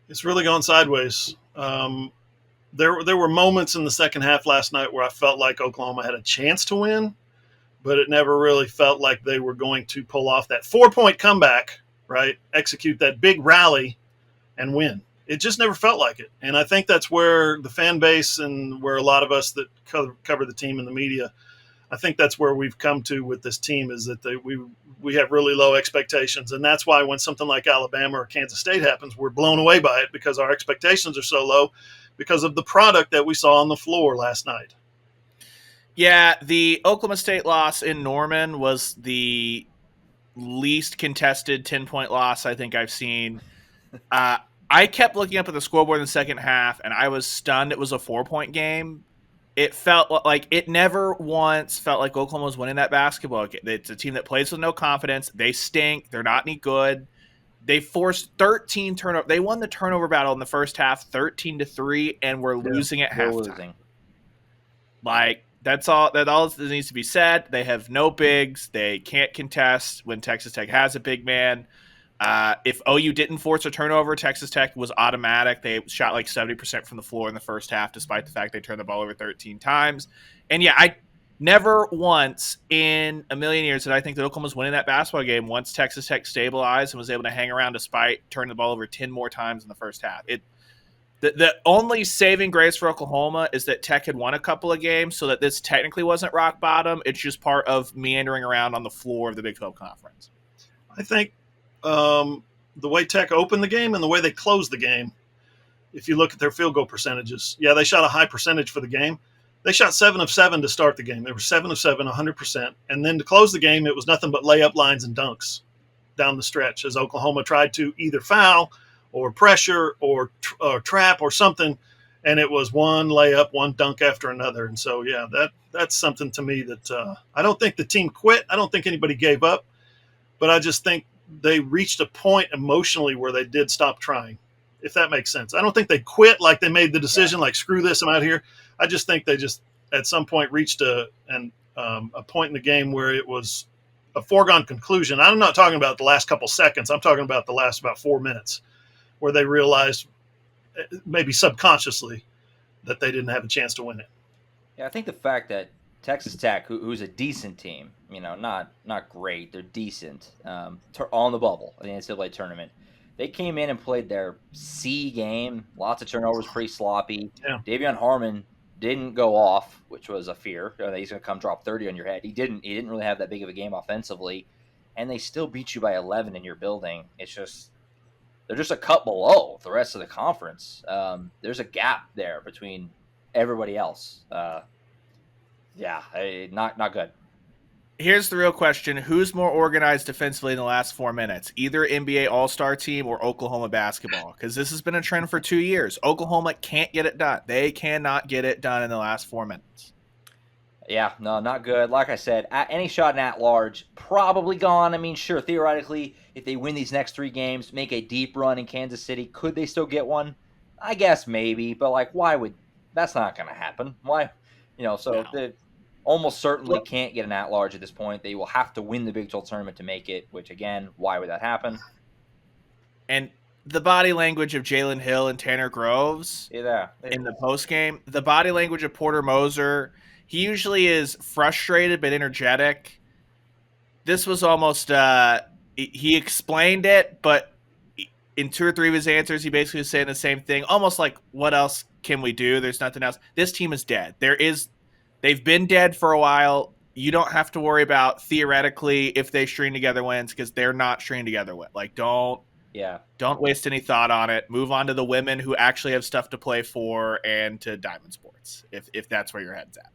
It's really gone sideways. There were moments in the second half last night where I felt like Oklahoma had a chance to win, but it never really felt like they were going to pull off that 4-point comeback, right? Execute that big rally and win. It just never felt like it. And I think that's where the fan base and where a lot of us that cover the team in the media, I think that's where we've come to with this team, is that we have really low expectations. And that's why when something like Alabama or Kansas State happens, we're blown away by it, because our expectations are so low because of the product that we saw on the floor last night. Yeah, the Oklahoma State loss in Norman was the least contested 10-point loss I think I've seen. I kept looking up at the scoreboard in the second half, and I was stunned it was a 4-point game. It felt like it never once felt like Oklahoma was winning that basketball game. It's a team that plays with no confidence. They stink. They're not any good. They forced 13 turnovers. They won the turnover battle in the first half 13-3, and we're losing at halftime. Like, that's all that needs to be said. They have no bigs. They can't contest when Texas Tech has a big man. If OU didn't force a turnover, Texas Tech was automatic. They shot like 70% from the floor in the first half, despite the fact they turned the ball over 13 times. And yeah, I never once in a million years did I think that Oklahoma was winning that basketball game once Texas Tech stabilized and was able to hang around despite turning the ball over 10 more times in the first half. The only saving grace for Oklahoma is that Tech had won a couple of games, so that this technically wasn't rock bottom. It's just part of meandering around on the floor of the Big 12 Conference. I think the way Tech opened the game and the way they closed the game, if you look at their field goal percentages, yeah, they shot a high percentage for the game. They shot 7 of 7 to start the game. They were 7 of 7, 100%. And then to close the game, it was nothing but layup lines and dunks down the stretch as Oklahoma tried to either foul or pressure or trap or something. And it was one layup, one dunk after another. And so, yeah, that's something to me that I don't think the team quit. I don't think anybody gave up. But I just think they reached a point emotionally where they did stop trying, if that makes sense. I don't think they quit, like they made the decision, like, screw this, I'm out here. I just think they just at some point reached a point in the game where it was a foregone conclusion. I'm not talking about the last couple seconds. I'm talking about the last about 4 minutes where they realized, maybe subconsciously, that they didn't have a chance to win it. Yeah, I think the fact that Texas Tech, who's a decent team, not great, they're decent, on the bubble in the NCAA tournament. They came in and played their C game. Lots of turnovers, pretty sloppy. Yeah. Davion Harmon didn't go off, which was a fear. That he's going to come drop 30 on your head. He didn't really have that big of a game offensively, and they still beat you by 11 in your building. It's just they're just a cut below the rest of the conference. There's a gap there between everybody else. Not good. Here's the real question. Who's more organized defensively in the last 4 minutes? Either NBA All-Star team or Oklahoma basketball? Because this has been a trend for 2 years. Oklahoma can't get it done. They cannot get it done in the last 4 minutes. Yeah, no, not good. Like I said, any shot at large, probably gone. I mean, sure, theoretically, if they win these next 3 games, make a deep run in Kansas City, could they still get one? I guess maybe, but why would – that's not going to happen. Why? They almost certainly can't get an at-large at this point. They will have to win the Big 12 tournament to make it, which, again, why would that happen? And the body language of Jalen Hill and Tanner Groves in the postgame, the body language of Porter Moser, he usually is frustrated but energetic. This was almost he explained it, but in 2 or 3 of his answers, he basically was saying the same thing, almost like, what else can we do? There's nothing else. This team is dead. They've been dead for a while. You don't have to worry about, theoretically, if they string together wins, because they're not stringing together wins. Don't waste any thought on it. Move on to the women who actually have stuff to play for and to Diamond Sports, if that's where your head's at.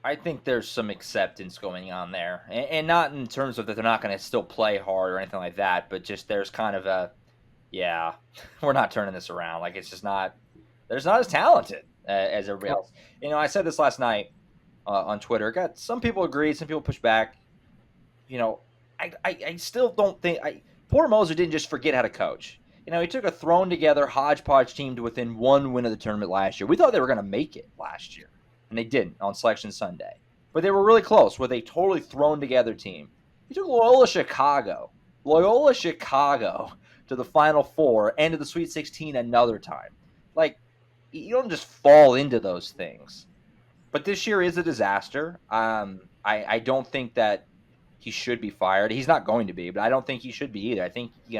I think there's some acceptance going on there. And not in terms of that they're not going to still play hard or anything like that, but just there's kind of a, we're not turning this around. It's just not – they're not as talented as everybody else. I said this last night. On Twitter, got some people agreed, some people pushed back. I still don't think Porter Moser didn't just forget how to coach. He took a thrown together hodgepodge team to within one win of the tournament last year. We thought they were going to make it last year, and they didn't on Selection Sunday. But they were really close with a totally thrown together team. He took Loyola Chicago to the Final Four and to the Sweet 16 another time. You don't just fall into those things. But this year is a disaster. I don't think that he should be fired. He's not going to be, but I don't think he should be either. I think you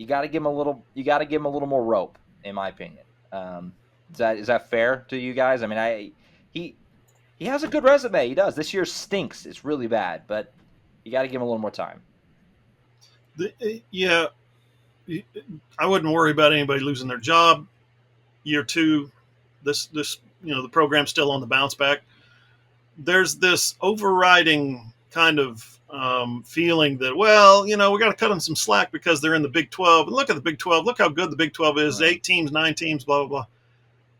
got to give him a little. You got to give him a little more rope, in my opinion. Is that fair to you guys? I mean, he has a good resume. He does. This year stinks. It's really bad, but you got to give him a little more time. Yeah, I wouldn't worry about anybody losing their job. Year two, this the program's still on the bounce back. There's this overriding kind of feeling that, we got to cut them some slack because they're in the Big 12. And look at the Big 12. Look how good the Big 12 is. Right. 8 teams, 9 teams, blah, blah, blah.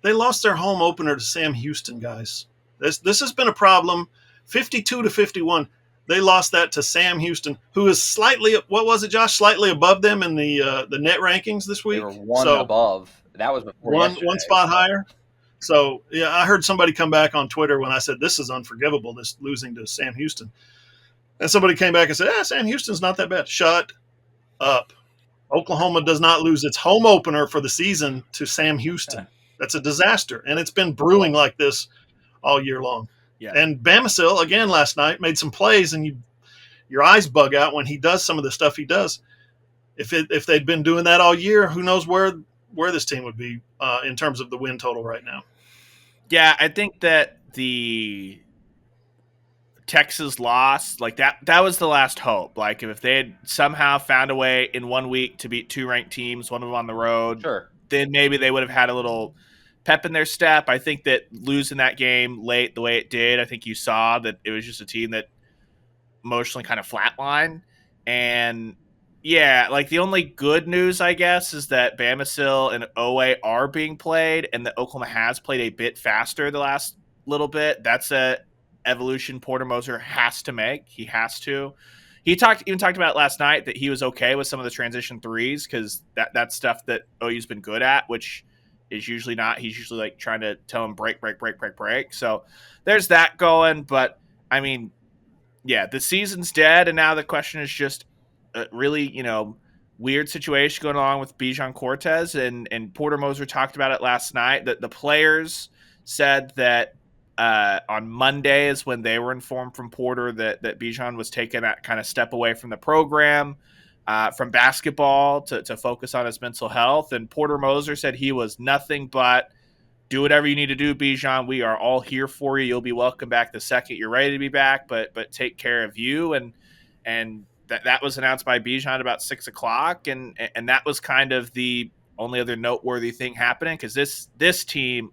They lost their home opener to Sam Houston, guys. This has been a problem. 52-51. They lost that to Sam Houston, who is slightly, what was it, Josh? Slightly above them in the net rankings this week. They were one above. That was before one spot higher. So, yeah, I heard somebody come back on Twitter when I said, this is unforgivable, this losing to Sam Houston. And somebody came back and said, Sam Houston's not that bad. Shut up. Oklahoma does not lose its home opener for the season to Sam Houston. That's a disaster. And it's been brewing like this all year long. Yeah. And Bamisil, again, last night, made some plays, and your eyes bug out when he does some of the stuff he does. If they'd been doing that all year, who knows where this team would be in terms of the win total right now. Yeah, I think that the Texas loss, that was the last hope. If they had somehow found a way in 1 week to beat 2 ranked teams, one of them on the road, sure, then maybe they would have had a little pep in their step. I think that losing that game late the way it did, I think you saw that it was just a team that emotionally kind of flatlined. And yeah, the only good news, I guess, is that Bamisil and Owe are being played, and that Oklahoma has played a bit faster the last little bit. That's a evolution Porter Moser has to make. He has to. He even talked about last night that he was okay with some of the transition threes because that's stuff that OU's been good at, which is usually not. He's usually trying to tell him break. So there's that going. But I mean, yeah, the season's dead, and now the question is just a really, weird situation going on with Bijan Cortez, and Porter Moser talked about it last night. That the players said that on Monday is when they were informed from Porter that Bijan was taking that kind of step away from the program, from basketball to focus on his mental health. And Porter Moser said he was nothing but do whatever you need to do, Bijan. We are all here for you. You'll be welcome back the second you're ready to be back, but take care of you. And that was announced by Bijan about 6:00. And that was kind of the only other noteworthy thing happening, because this team,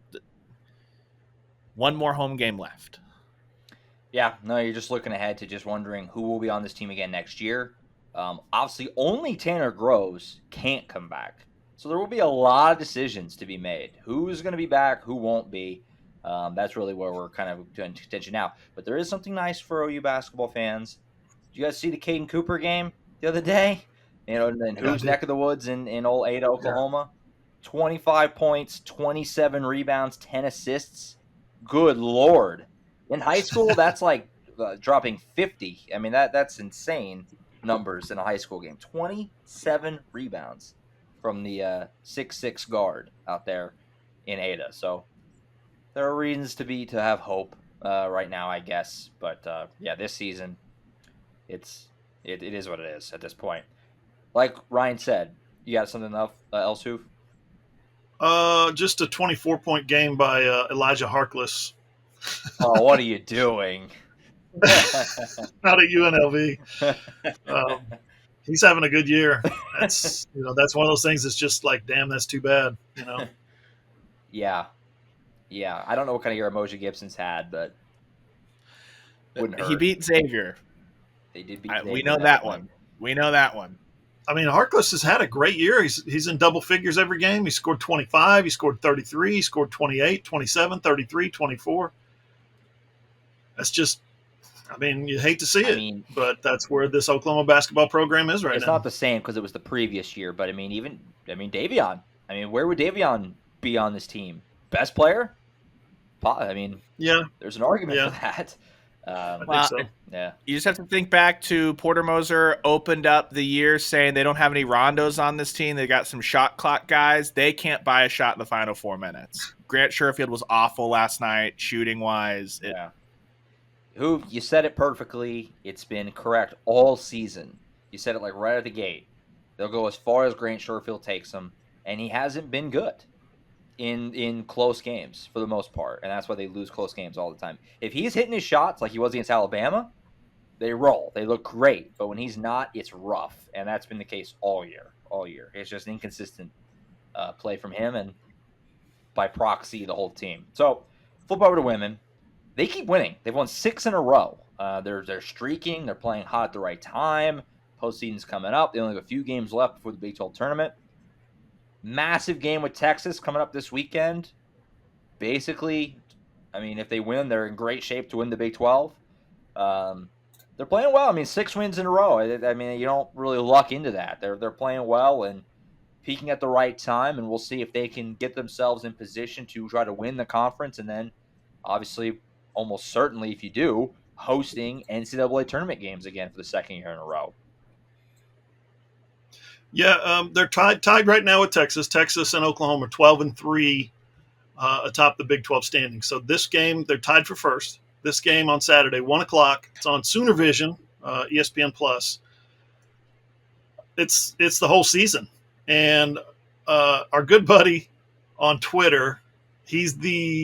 one more home game left. Yeah, no, you're just looking ahead to just wondering who will be on this team again next year. Obviously, only Tanner Groves can't come back. So there will be a lot of decisions to be made. Who's going to be back, who won't be. That's really where we're kind of doing attention now. But there is something nice for OU basketball fans. Did you guys see the Caden Cooper game the other day? In Hoops neck of the woods in old Ada, Oklahoma. Yeah. 25 points, 27 rebounds, 10 assists. Good Lord. In high school, that's dropping 50. I mean, that's insane numbers in a high school game. 27 rebounds from the 6'6" guard out there in Ada. So there are reasons to have hope right now, I guess. But this season, it is what it is at this point. Like Ryan said, you got something else, Hoof? Just a 24-point game by Elijah Harkless. Oh, what are you doing? Not at UNLV. He's having a good year. That's that's one of those things that's just damn, that's too bad. Yeah. I don't know what kind of year Emoji Gibson's had, but wouldn't hurt. He beat Xavier. They did beat Xavier. We know that one. We know that one. I mean, Harkless has had a great year. He's in double figures every game. He scored 25. He scored 33. He scored 28, 27, 33, 24. That's just, I mean, you hate to see I it, mean, but that's where this Oklahoma basketball program is right it's now. not the same because it was the previous year, but I mean, Davion. I mean, where would Davion be on this team? Best player? I mean, Yeah, there's an argument for yeah, that. I think Well, so. Yeah. you just have to think back to Porter Moser opened up the year saying they don't have any rondos on this team. They got some shot clock guys. They can't buy a shot in the final 4 minutes. Grant Sherfield was awful last night, shooting wise. Yeah. Who you said it perfectly. It's been correct all season. You said it like right at the gate. They'll go as far as Grant Sherfield takes them, and he hasn't been good in close games for the most part, and that's why they lose close games all the time. If he's hitting his shots like he was against Alabama, they roll. They look great, but when he's not, it's rough, and that's been the case all year. All year, it's just inconsistent play from him, and by proxy, the whole team. So, flip over to women. They keep winning. They've won 6 in a row. They're streaking. They're playing hot at the right time. Postseason's coming up. They only have a few games left before the Big 12 tournament. Massive game with Texas coming up this weekend. Basically, I mean, if they win, they're in great shape to win the Big 12. They're playing well. I mean, 6 wins in a row. I mean, you don't really luck into that. They're playing well and peaking at the right time, and we'll see if they can get themselves in position to try to win the conference, and then, obviously, almost certainly, if you do, hosting NCAA tournament games again for the second year in a row. Yeah, they're tied right now with Texas. Texas and Oklahoma are 12-3 atop the Big 12 standings. So this game, they're tied for first. This game on Saturday, 1 o'clock. It's on Sooner Vision, ESPN Plus. It's the whole season. And our good buddy on Twitter, he's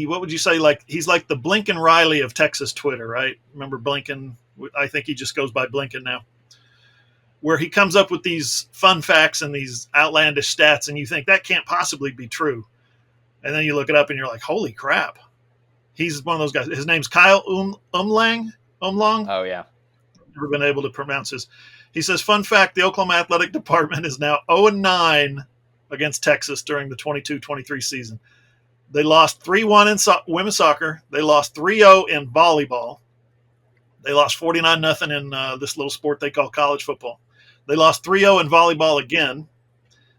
what would you say, he's like the Blinken Riley of Texas Twitter, right? Remember Blinken? I think he just goes by Blinken now. Where he comes up with these fun facts and these outlandish stats, and you think that can't possibly be true. And then you look it up and you're like, holy crap. He's one of those guys. His name's Kyle Umlang. Oh, yeah. Never been able to pronounce his. He says, fun fact, the Oklahoma Athletic Department is now 0-9 against Texas during the 22-23 season. They lost 3-1 in women's soccer. They lost 3-0 in volleyball. They lost 49-0 in this little sport they call college football. They lost 3-0 in volleyball again.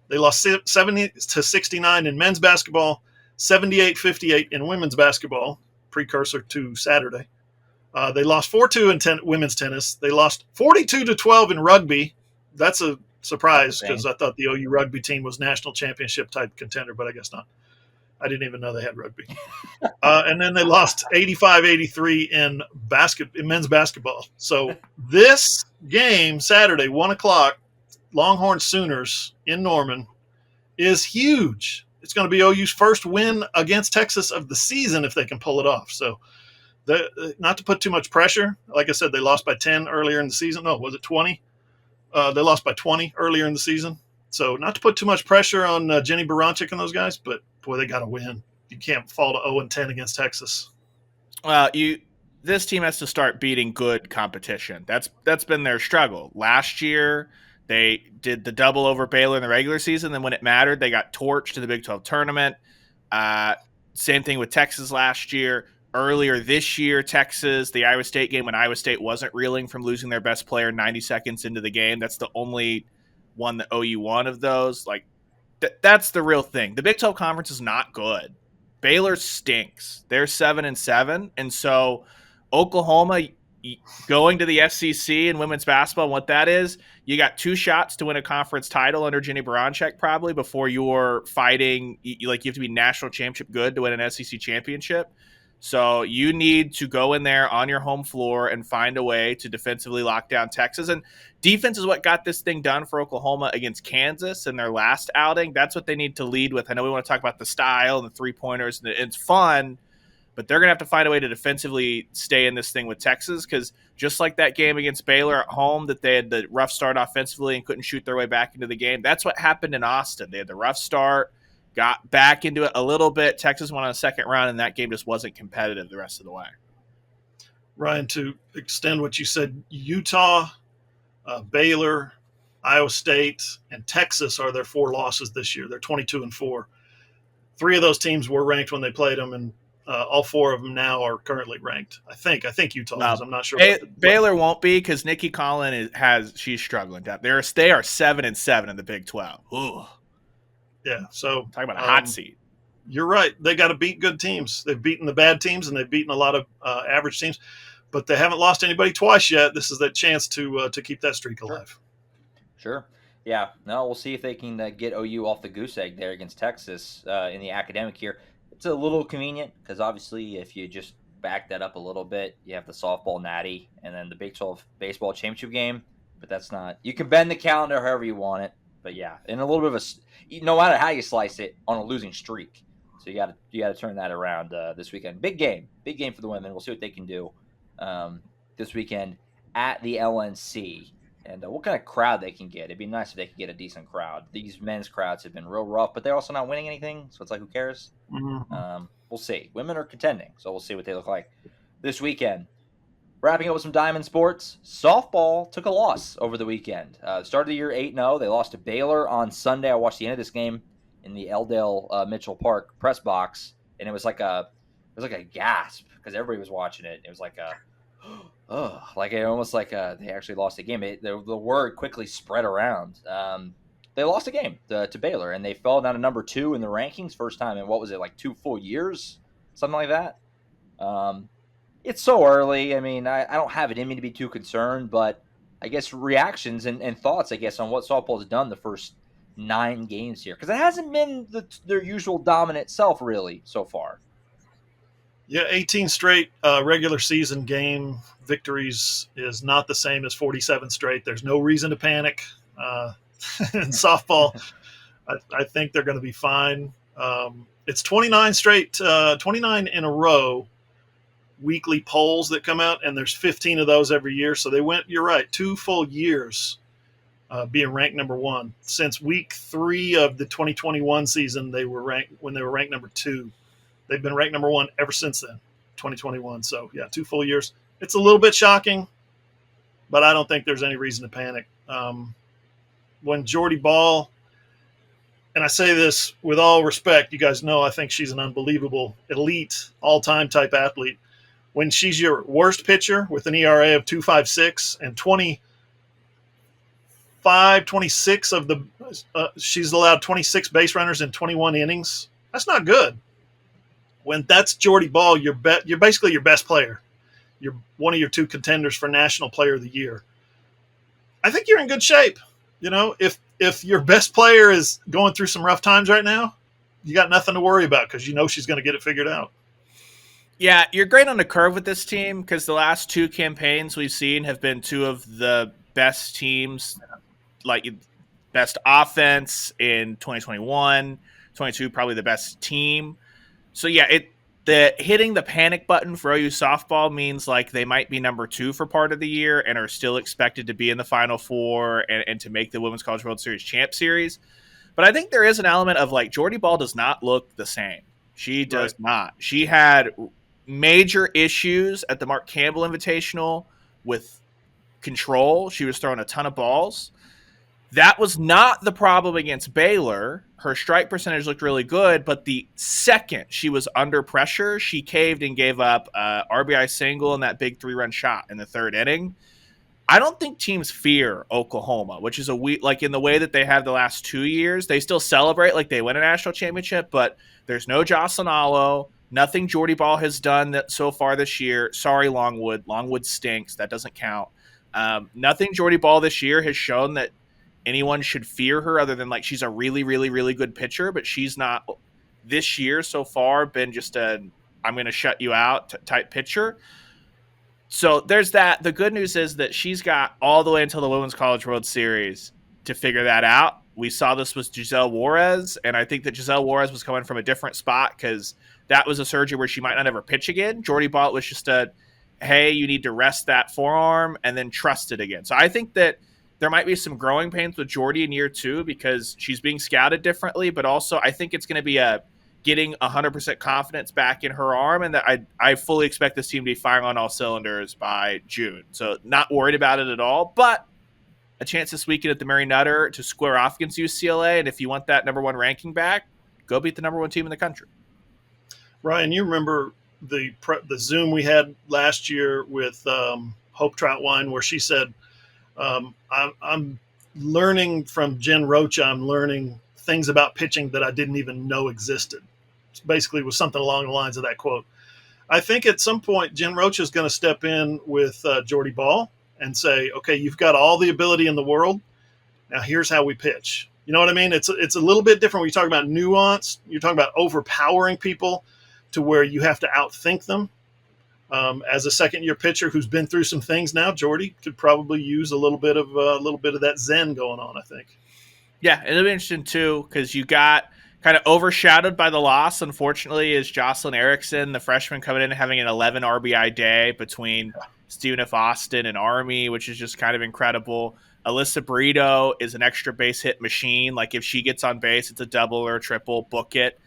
They lost 70-69 in men's basketball, 78-58 in women's basketball, precursor to Saturday. They lost 4-2 in women's tennis. They lost 42-12 in rugby. That's a surprise because I thought the OU rugby team was national championship type contender, but I guess not. I didn't even know they had rugby. And then they lost 85-83 in men's basketball. So this game, Saturday, 1 o'clock, Longhorn Sooners in Norman, is huge. It's going to be OU's first win against Texas of the season if they can pull it off. So not to put too much pressure. Like I said, they lost by 10 earlier in the season. No, was it 20? They lost by 20 earlier in the season. So not to put too much pressure on Jenny Baranczyk and those guys, but boy, they got to win. You can't fall to 0-10 against Texas. Well, this team has to start beating good competition. That's been their struggle. Last year, they did the double over Baylor in the regular season. Then when it mattered, they got torched in the Big 12 tournament. Same thing with Texas last year. Earlier this year, Texas, the Iowa State game when Iowa State wasn't reeling from losing their best player 90 seconds into the game. That's the only one that OU won of those. That's the real thing. The Big 12 conference is not good. Baylor stinks. They're 7-7. And so Oklahoma going to the SEC in women's basketball, and what that is, you got 2 shots to win a conference title under Jenny Baranczyk probably before you're fighting. You have to be national championship good to win an SEC championship. So you need to go in there on your home floor and find a way to defensively lock down Texas. And defense is what got this thing done for Oklahoma against Kansas in their last outing. That's what they need to lead with. I know we want to talk about the style and the three-pointers, and it's fun, but they're going to have to find a way to defensively stay in this thing with Texas because just like that game against Baylor at home that they had the rough start offensively and couldn't shoot their way back into the game, that's what happened in Austin. They had the rough start, got back into it a little bit. Texas went on a second round, and that game just wasn't competitive the rest of the way. Ryan, to extend what you said, Utah, Baylor, Iowa State, and Texas are their 4 losses this year. They're 22-4. 3 of those teams were ranked when they played them, and all four of them now are currently ranked. I think Utah is. I'm not sure. Baylor won't be because Nikki Collin she's struggling. They are 7-7 in the Big 12. Ooh. Yeah, so talking about a hot seat. You're right. They got to beat good teams. They've beaten the bad teams and they've beaten a lot of average teams, but they haven't lost anybody twice yet. This is that chance to keep that streak alive. Sure. Yeah. No, we'll see if they can get OU off the goose egg there against Texas in the academic year. It's a little convenient because obviously if you just back that up a little bit, you have the softball natty and then the Big 12 baseball championship game. But that's not – you can bend the calendar however you want it. But, yeah, in a little bit of a – no matter how you slice it, on a losing streak. So you got to turn that around this weekend. Big game for the women. We'll see what they can do this weekend at the LNC. And what kind of crowd they can get. It'd be nice if they could get a decent crowd. These men's crowds have been real rough, but they're also not winning anything, so it's like, who cares? Mm-hmm. We'll see. Women are contending, so we'll see what they look like this weekend. Wrapping up with some Diamond sports, softball took a loss over the weekend. Start of the year 8-0. They lost to Baylor on Sunday. I watched the end of this game in the Eldale Mitchell Park press box, and it was like a gasp because everybody was watching it. It was like a they actually lost the game. The word quickly spread around. They lost a game to Baylor, and they fell down to number 2 in the rankings. First time in, what was it, like 2 full years? Something like that. It's so early. I mean, I don't have it in me to be too concerned, but I guess reactions and thoughts, I guess, on what softball has done the first 9 games here. Because it hasn't been their usual dominant self, really, so far. Yeah, 18 straight regular season game victories is not the same as 47 straight. There's no reason to panic. In softball, I think they're going to be fine. It's 29 in a row weekly polls that come out, and there's 15 of those every year. So they went, you're right, 2 full years being ranked number 1. Since week 3 of the 2021 season, they were ranked number 2. They've been ranked number 1 ever since then, 2021. So, yeah, 2 full years. It's a little bit shocking, but I don't think there's any reason to panic. When Jordy Ball, and I say this with all respect, you guys know I think she's an unbelievable, elite, all-time type athlete. When she's your worst pitcher with an ERA of 2.56 and 26 of the she's allowed 26 base runners in 21 innings, that's not good. When that's Jordy Ball, you're basically your best player. You're one of your 2 contenders for National Player of the Year. I think you're in good shape. You know, if your best player is going through some rough times right now, you got nothing to worry about because you know she's going to get it figured out. Yeah, you're great on the curve with this team because the last 2 campaigns we've seen have been 2 of the best teams, like best offense in 2021, 22 probably the best team. So yeah, the hitting the panic button for OU softball means like they might be number 2 for part of the year and are still expected to be in the Final Four and to make the Women's College World Series Champ Series. But I think there is an element of like Jordy Ball does not look the same. She does not. She had major issues at the Mark Campbell Invitational with control. She was throwing a ton of balls. That was not the problem against Baylor. Her strike percentage looked really good, but the second she was under pressure, she caved and gave up RBI single and that big 3-run shot in the 3rd inning. I don't think teams fear Oklahoma, which is like in the way that they have the last 2 years. They still celebrate like they win a national championship, but there's no Jocelyn Allo. Nothing Jordy Ball has done that so far this year. Sorry, Longwood. Longwood stinks. That doesn't count. Nothing Jordy Ball this year has shown that anyone should fear her other than like she's a really, really, really good pitcher, but she's not this year so far been just I'm going to shut you out type pitcher. So there's that. The good news is that she's got all the way until the Women's College World Series to figure that out. We saw this with Giselle Juarez, and I think that Giselle Juarez was coming from a different spot because that was a surgery where she might not ever pitch again. Jordy Ball was just hey, you need to rest that forearm and then trust it again. So I think that there might be some growing pains with Jordy in year 2 because she's being scouted differently, but also I think it's going to be getting 100% confidence back in her arm, and that I fully expect this team to be firing on all cylinders by June. So not worried about it at all, but a chance this weekend at the Mary Nutter to square off against UCLA, and if you want that number 1 ranking back, go beat the number 1 team in the country. Ryan, you remember the Zoom we had last year with Hope Troutwine, where she said, I'm learning from Jen Rocha. I'm learning things about pitching that I didn't even know existed. It basically was something along the lines of that quote. I think at some point Jen Rocha is going to step in with Jordy Ball and say, okay, you've got all the ability in the world. Now here's how we pitch. You know what I mean? It's a little bit different when you talk about nuance. You're talking about overpowering people to where you have to outthink them. As a second-year pitcher who's been through some things now, Jordy could probably use a little bit of that zen going on, I think. Yeah, it'll be interesting too because you got kind of overshadowed by the loss. Unfortunately, is Jocelyn Erickson, the freshman, coming in and having an 11 RBI day between Stephen F. Austin and Army, which is just kind of incredible. Alyssa Brito is an extra base hit machine. Like if she gets on base, it's a double or a triple. Book it.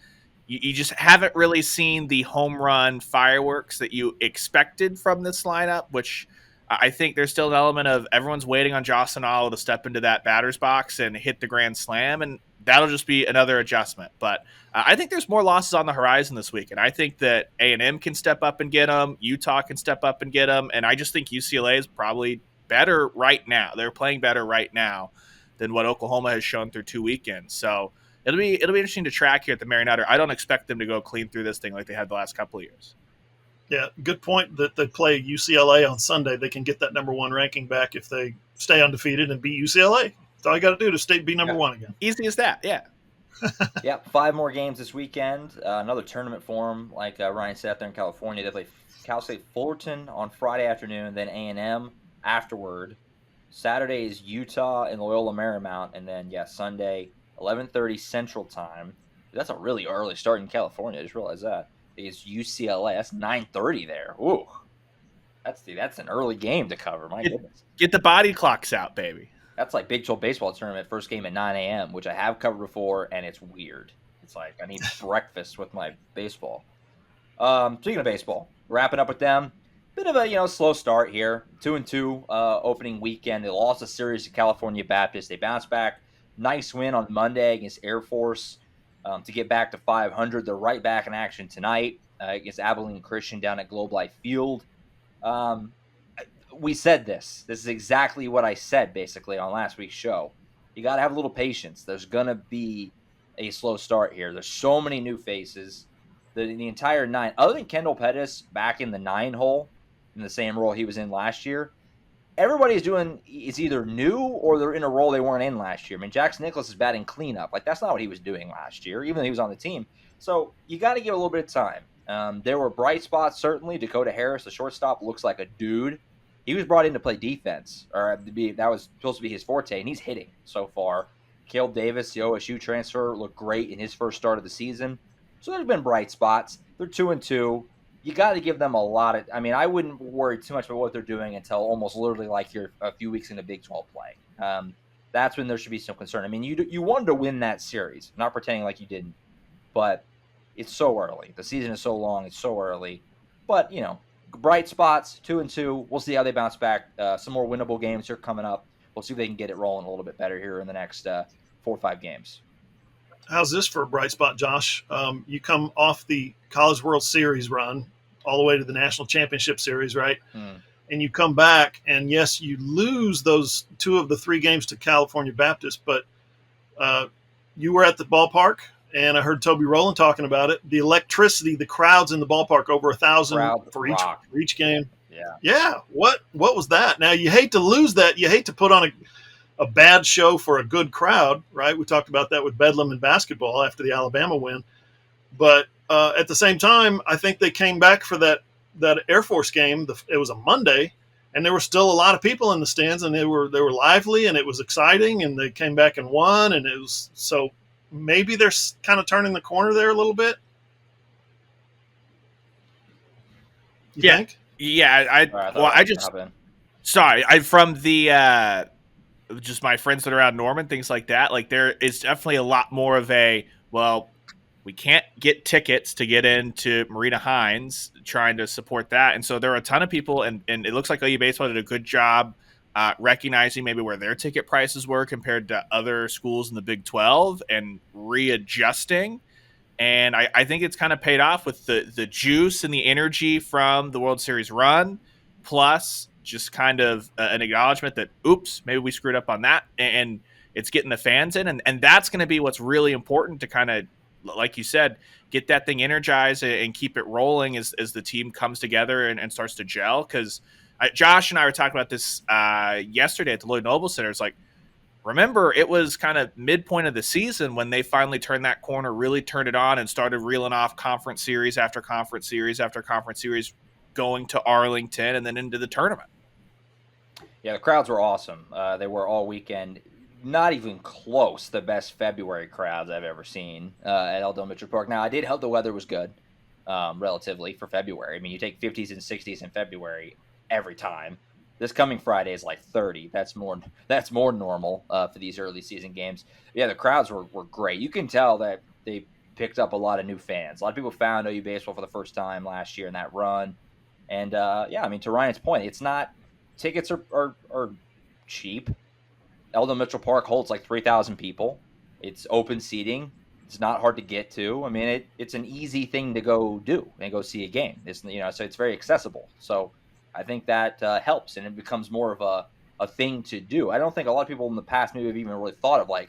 You just haven't really seen the home run fireworks that you expected from this lineup, which I think there's still an element of everyone's waiting on Jocelyn Allo to step into that batter's box and hit the grand slam, and that'll just be another adjustment. But I think there's more losses on the horizon this week, and I think that A&M can step up and get them, Utah can step up and get them, and I just think UCLA is probably better right now. They're playing better right now than what Oklahoma has shown through 2 weekends. So It'll be interesting to track here at the Mary Nutter. I don't expect them to go clean through this thing like they had the last couple of years. Yeah, good point that they play UCLA on Sunday. They can get that number one ranking back if they stay undefeated and beat UCLA. That's all you got to do to be number one again. Easy as that, yeah. Yeah, 5 more games this weekend. Another tournament for them, like Ryan said, out there in California. They play Cal State Fullerton on Friday afternoon, then A&M afterward. Saturday is Utah and Loyola Marymount, and then, Sunday, 11:30 Central Time. That's a really early start in California. I just realized that. It's UCLA. That's 9:30 there. Ooh, that's an early game to cover. My goodness. Get the body clocks out, baby. That's like Big 12 baseball tournament first game at 9 a.m., which I have covered before, and it's weird. It's like I need breakfast with my baseball. Speaking of baseball, wrapping up with them. Bit of a slow start here. 2-2 opening weekend. They lost a series to California Baptist. They bounced back. Nice win on Monday against Air Force to get back to 500. They're right back in action tonight against Abilene Christian down at Globe Life Field. We said this. This is exactly what I said basically on last week's show. You got to have a little patience. There's going to be a slow start here. There's so many new faces. The entire 9, other than Kendall Pettis back in the 9 hole in the same role he was in last year, everybody's doing is either new or they're in a role they weren't in last year. I mean, Jackson Nicholas is batting cleanup. Like, that's not what he was doing last year, even though he was on the team. So you got to give a little bit of time. There were bright spots, certainly. Dakota Harris, the shortstop, looks like a dude. He was brought in to play defense, or that was supposed to be his forte, and he's hitting so far. Caleb Davis, the OSU transfer, looked great in his first start of the season. So there's been bright spots. They're 2-2. You got to give them a lot of – I mean, I wouldn't worry too much about what they're doing until almost literally like you're a few weeks into Big 12 play. That's when there should be some concern. I mean, you wanted to win that series. I'm not pretending like you didn't. But it's so early. The season is so long. It's so early. But, bright spots, 2-2. We'll see how they bounce back. Some more winnable games are coming up. We'll see if they can get it rolling a little bit better here in the next 4 or 5 games. How's this for a bright spot, Josh? You come off the College World Series run all the way to the National Championship Series, right? And you come back, and yes, you lose those 2 of the 3 games to California Baptist, but you were at the ballpark, and I heard Toby Rowland talking about it. The electricity, the crowds in the ballpark, over 1,000 for each game. Yeah. What was that? Now, you hate to lose that. You hate to put on a bad show for a good crowd, right? We talked about that with Bedlam in basketball after the Alabama win. But at the same time, I think they came back for that Air Force game. It was a Monday, and there were still a lot of people in the stands, and they were lively, and it was exciting, and they came back and won, and it was so maybe they're kind of turning the corner there a little bit. You think? Yeah. From the just my friends that are around Norman, things like that. Like, there is definitely a lot more of we can't get tickets to get into Marina Hines, trying to support that. And so there are a ton of people, and it looks like OU Baseball did a good job recognizing maybe where their ticket prices were compared to other schools in the Big 12 and readjusting. And I think it's kind of paid off with the juice and the energy from the World Series run, plus just kind of an acknowledgement that, oops, maybe we screwed up on that. And it's getting the fans in. And that's going to be what's really important to kind of, like you said, get that thing energized and keep it rolling as the team comes together and starts to gel. Because Josh and I were talking about this yesterday at the Lloyd Noble Center. It's like, remember, it was kind of midpoint of the season when they finally turned that corner, really turned it on, and started reeling off conference series after conference series after conference series, going to Arlington and then into the tournament. Yeah, the crowds were awesome. They were all weekend. Not even close the best February crowds I've ever seen at Eldon Mitchell Park. Now, I did hope the weather was good, relatively, for February. I mean, you take 50s and 60s in February every time. This coming Friday is like 30. That's more normal for these early season games. Yeah, the crowds were great. You can tell that they picked up a lot of new fans. A lot of people found OU baseball for the first time last year in that run. And yeah, I mean, to Ryan's point, it's not tickets are cheap. Eldon Mitchell Park holds like 3,000 people. It's open seating. It's not hard to get to. I mean, it's an easy thing to go do and go see a game. It's, so it's very accessible. So I think that helps, and it becomes more of a thing to do. I don't think a lot of people in the past maybe have even really thought of, like,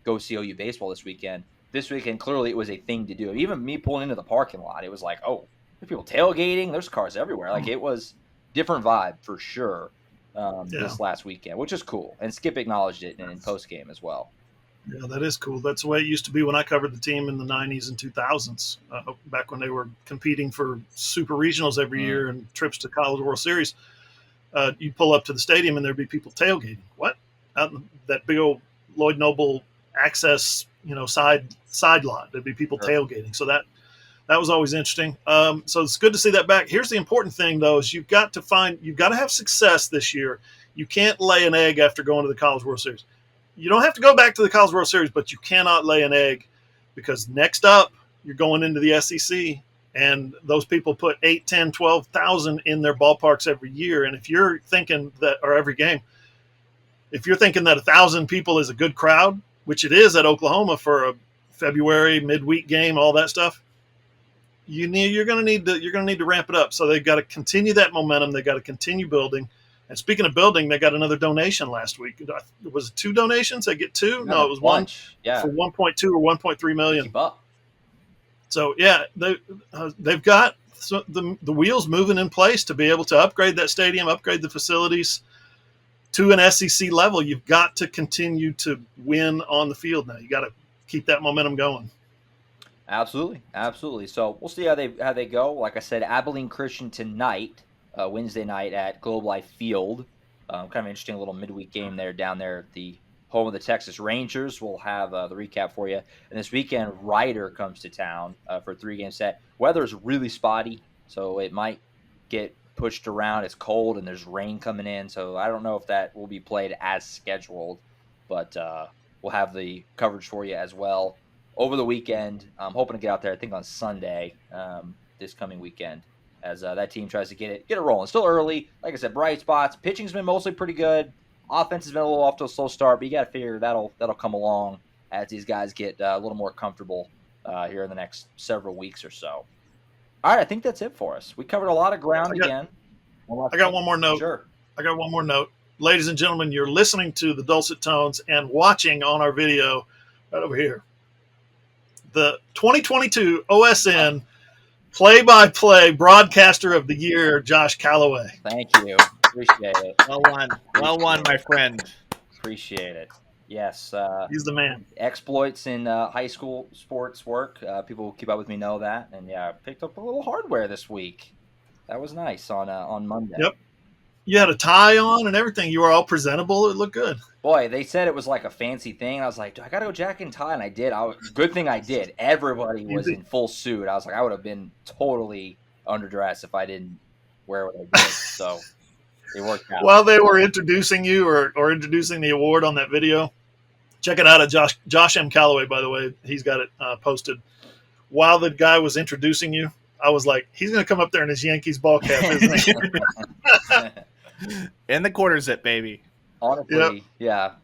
go see OU baseball this weekend. This weekend, clearly, it was a thing to do. Even me pulling into the parking lot, it was like, oh, there's people tailgating. There's cars everywhere. Like, it was different vibe for sure this last weekend, which is cool. And Skip acknowledged it in post-game as well. Yeah, that is cool. That's the way it used to be when I covered the team in the 90s and 2000s, back when they were competing for super regionals every year and trips to College World Series. You'd pull up to the stadium and there'd be people tailgating. What? Out in that big old Lloyd Noble access, side lot. There'd be people tailgating. So that was always interesting. So it's good to see that back. Here's the important thing, though, is you've got to have success this year. You can't lay an egg after going to the College World Series. You don't have to go back to the College World Series, but you cannot lay an egg, because next up you're going into the SEC, and those people put 8, 10, 12,000 in their ballparks every year. And if you're thinking that, or every game, if you're thinking that 1,000 people is a good crowd, which it is at Oklahoma for a February midweek game, all that stuff, you're going to need to ramp it up. So they've got to continue that momentum. They've got to continue building. And speaking of building, they got another donation last week. Was it 2 donations? They get 2? No, it was one. Yeah, for 1.2 or 1.3 million. Keep up. So yeah, they've got the wheels moving in place to be able to upgrade that stadium, upgrade the facilities to an SEC level. You've got to continue to win on the field now. You got to keep that momentum going. Absolutely. So we'll see how they go. Like I said, Abilene Christian tonight. Wednesday night at Globe Life Field. Kind of interesting little midweek game there down there at the home of the Texas Rangers. We'll have the recap for you. And this weekend, Ryder comes to town for a 3-game set. Weather's really spotty, so it might get pushed around. It's cold and there's rain coming in, so I don't know if that will be played as scheduled, but we'll have the coverage for you as well over the weekend. I'm hoping to get out there, I think, on Sunday this coming weekend, as that team tries to get it rolling. Still early. Like I said, bright spots. Pitching's been mostly pretty good. Offense has been a little off to a slow start, but you got to figure that'll come along as these guys get a little more comfortable here in the next several weeks or so. All right, I think that's it for us. We covered a lot of ground again. I got one more note. Sure. I got one more note. Ladies and gentlemen, you're listening to the dulcet tones and watching on our video right over here the 2022 OSN play-by-play broadcaster of the year, Josh Callaway. Thank you. Appreciate it. Well won, my friend. Appreciate it. Yes. He's the man. Exploits in high school sports work. People who keep up with me know that. And, yeah, I picked up a little hardware this week. That was nice on Monday. Yep. You had a tie on and everything. You were all presentable. It looked good. Boy, they said it was like a fancy thing. I was like, do I got to go jacket and tie? And I did. Good thing I did. Everybody was in full suit. I was like, I would have been totally underdressed if I didn't wear what I did. So it worked out. While they were introducing you or introducing the award on that video, check it out at Josh M. Callaway, by the way. He's got it posted. While the guy was introducing you, I was like, he's going to come up there in his Yankees ball cap, isn't he? In the quarter zip, baby. Honestly, yeah.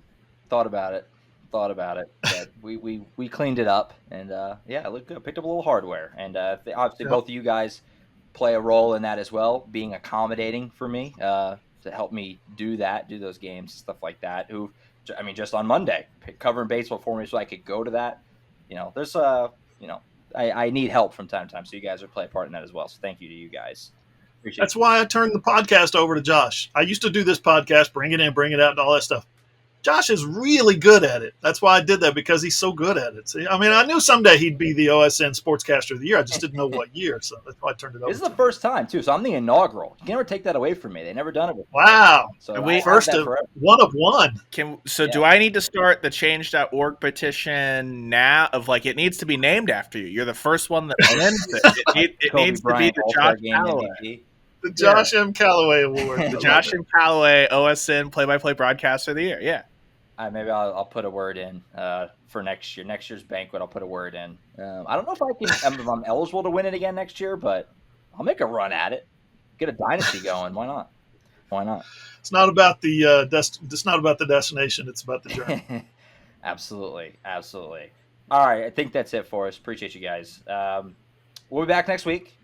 Thought about it. thought about it. But we cleaned it up, and it looked good. Picked up a little hardware, and obviously both of you guys play a role in that as well, being accommodating for me to help me do those games, stuff like that. Just on Monday, covering baseball for me so I could go to that. There's I need help from time to time, so you guys are play a part in that as well. So thank you to you guys. That's why I turned the podcast over to Josh. I used to do this podcast, bring it in, bring it out, and all that stuff. Josh is really good at it. That's why I did that, because he's so good at it. See, I knew someday he'd be the OSN Sportscaster of the Year. I just didn't know what year, so that's why I turned it over. This is the first time, too, so I'm the inaugural. You can never take that away from me. They've never done it before. Wow. So first of one of one. Do I need to start the change.org petition now of it needs to be named after you? You're the first one that wins it. It needs to be the Josh Callaway. The Josh M. Callaway Award. The Josh M. Callaway OSN play-by-play broadcaster of the year, yeah. Maybe I'll put a word in for next year. Next year's banquet, I'll put a word in. I don't know if I'm eligible to win it again next year, but I'll make a run at it. Get a dynasty going. Why not? It's not about the it's not about the destination. It's about the journey. Absolutely. All right, I think that's it for us. Appreciate you guys. We'll be back next week,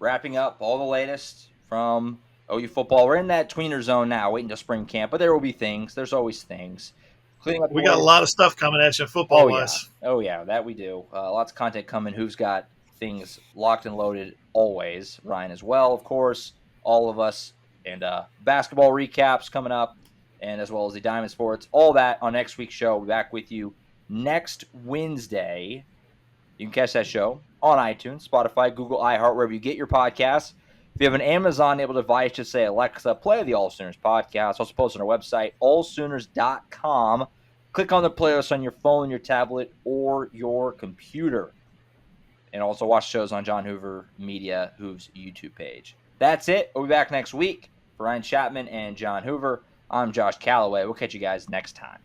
wrapping up all the latest from OU football. We're in that tweener zone now, waiting to spring camp, but there will be things. There's always things. We got a lot of stuff coming at you football-wise. Oh, yeah, that we do. Lots of content coming. Who's got things locked and loaded always. Ryan as well, of course. All of us. And basketball recaps coming up, and as well as the Diamond Sports. All that on next week's show. We'll be back with you next Wednesday. You can catch that show on iTunes, Spotify, Google, iHeart, wherever you get your podcasts. If you have an Amazon-enabled device, just say, Alexa, play the AllSooners podcast. Also post on our website, allsooners.com. Click on the playlist on your phone, your tablet, or your computer. And also watch shows on John Hoover Media, Hoove's YouTube page. That's it. We'll be back next week. For Ryan Chapman and John Hoover, I'm Josh Callaway. We'll catch you guys next time.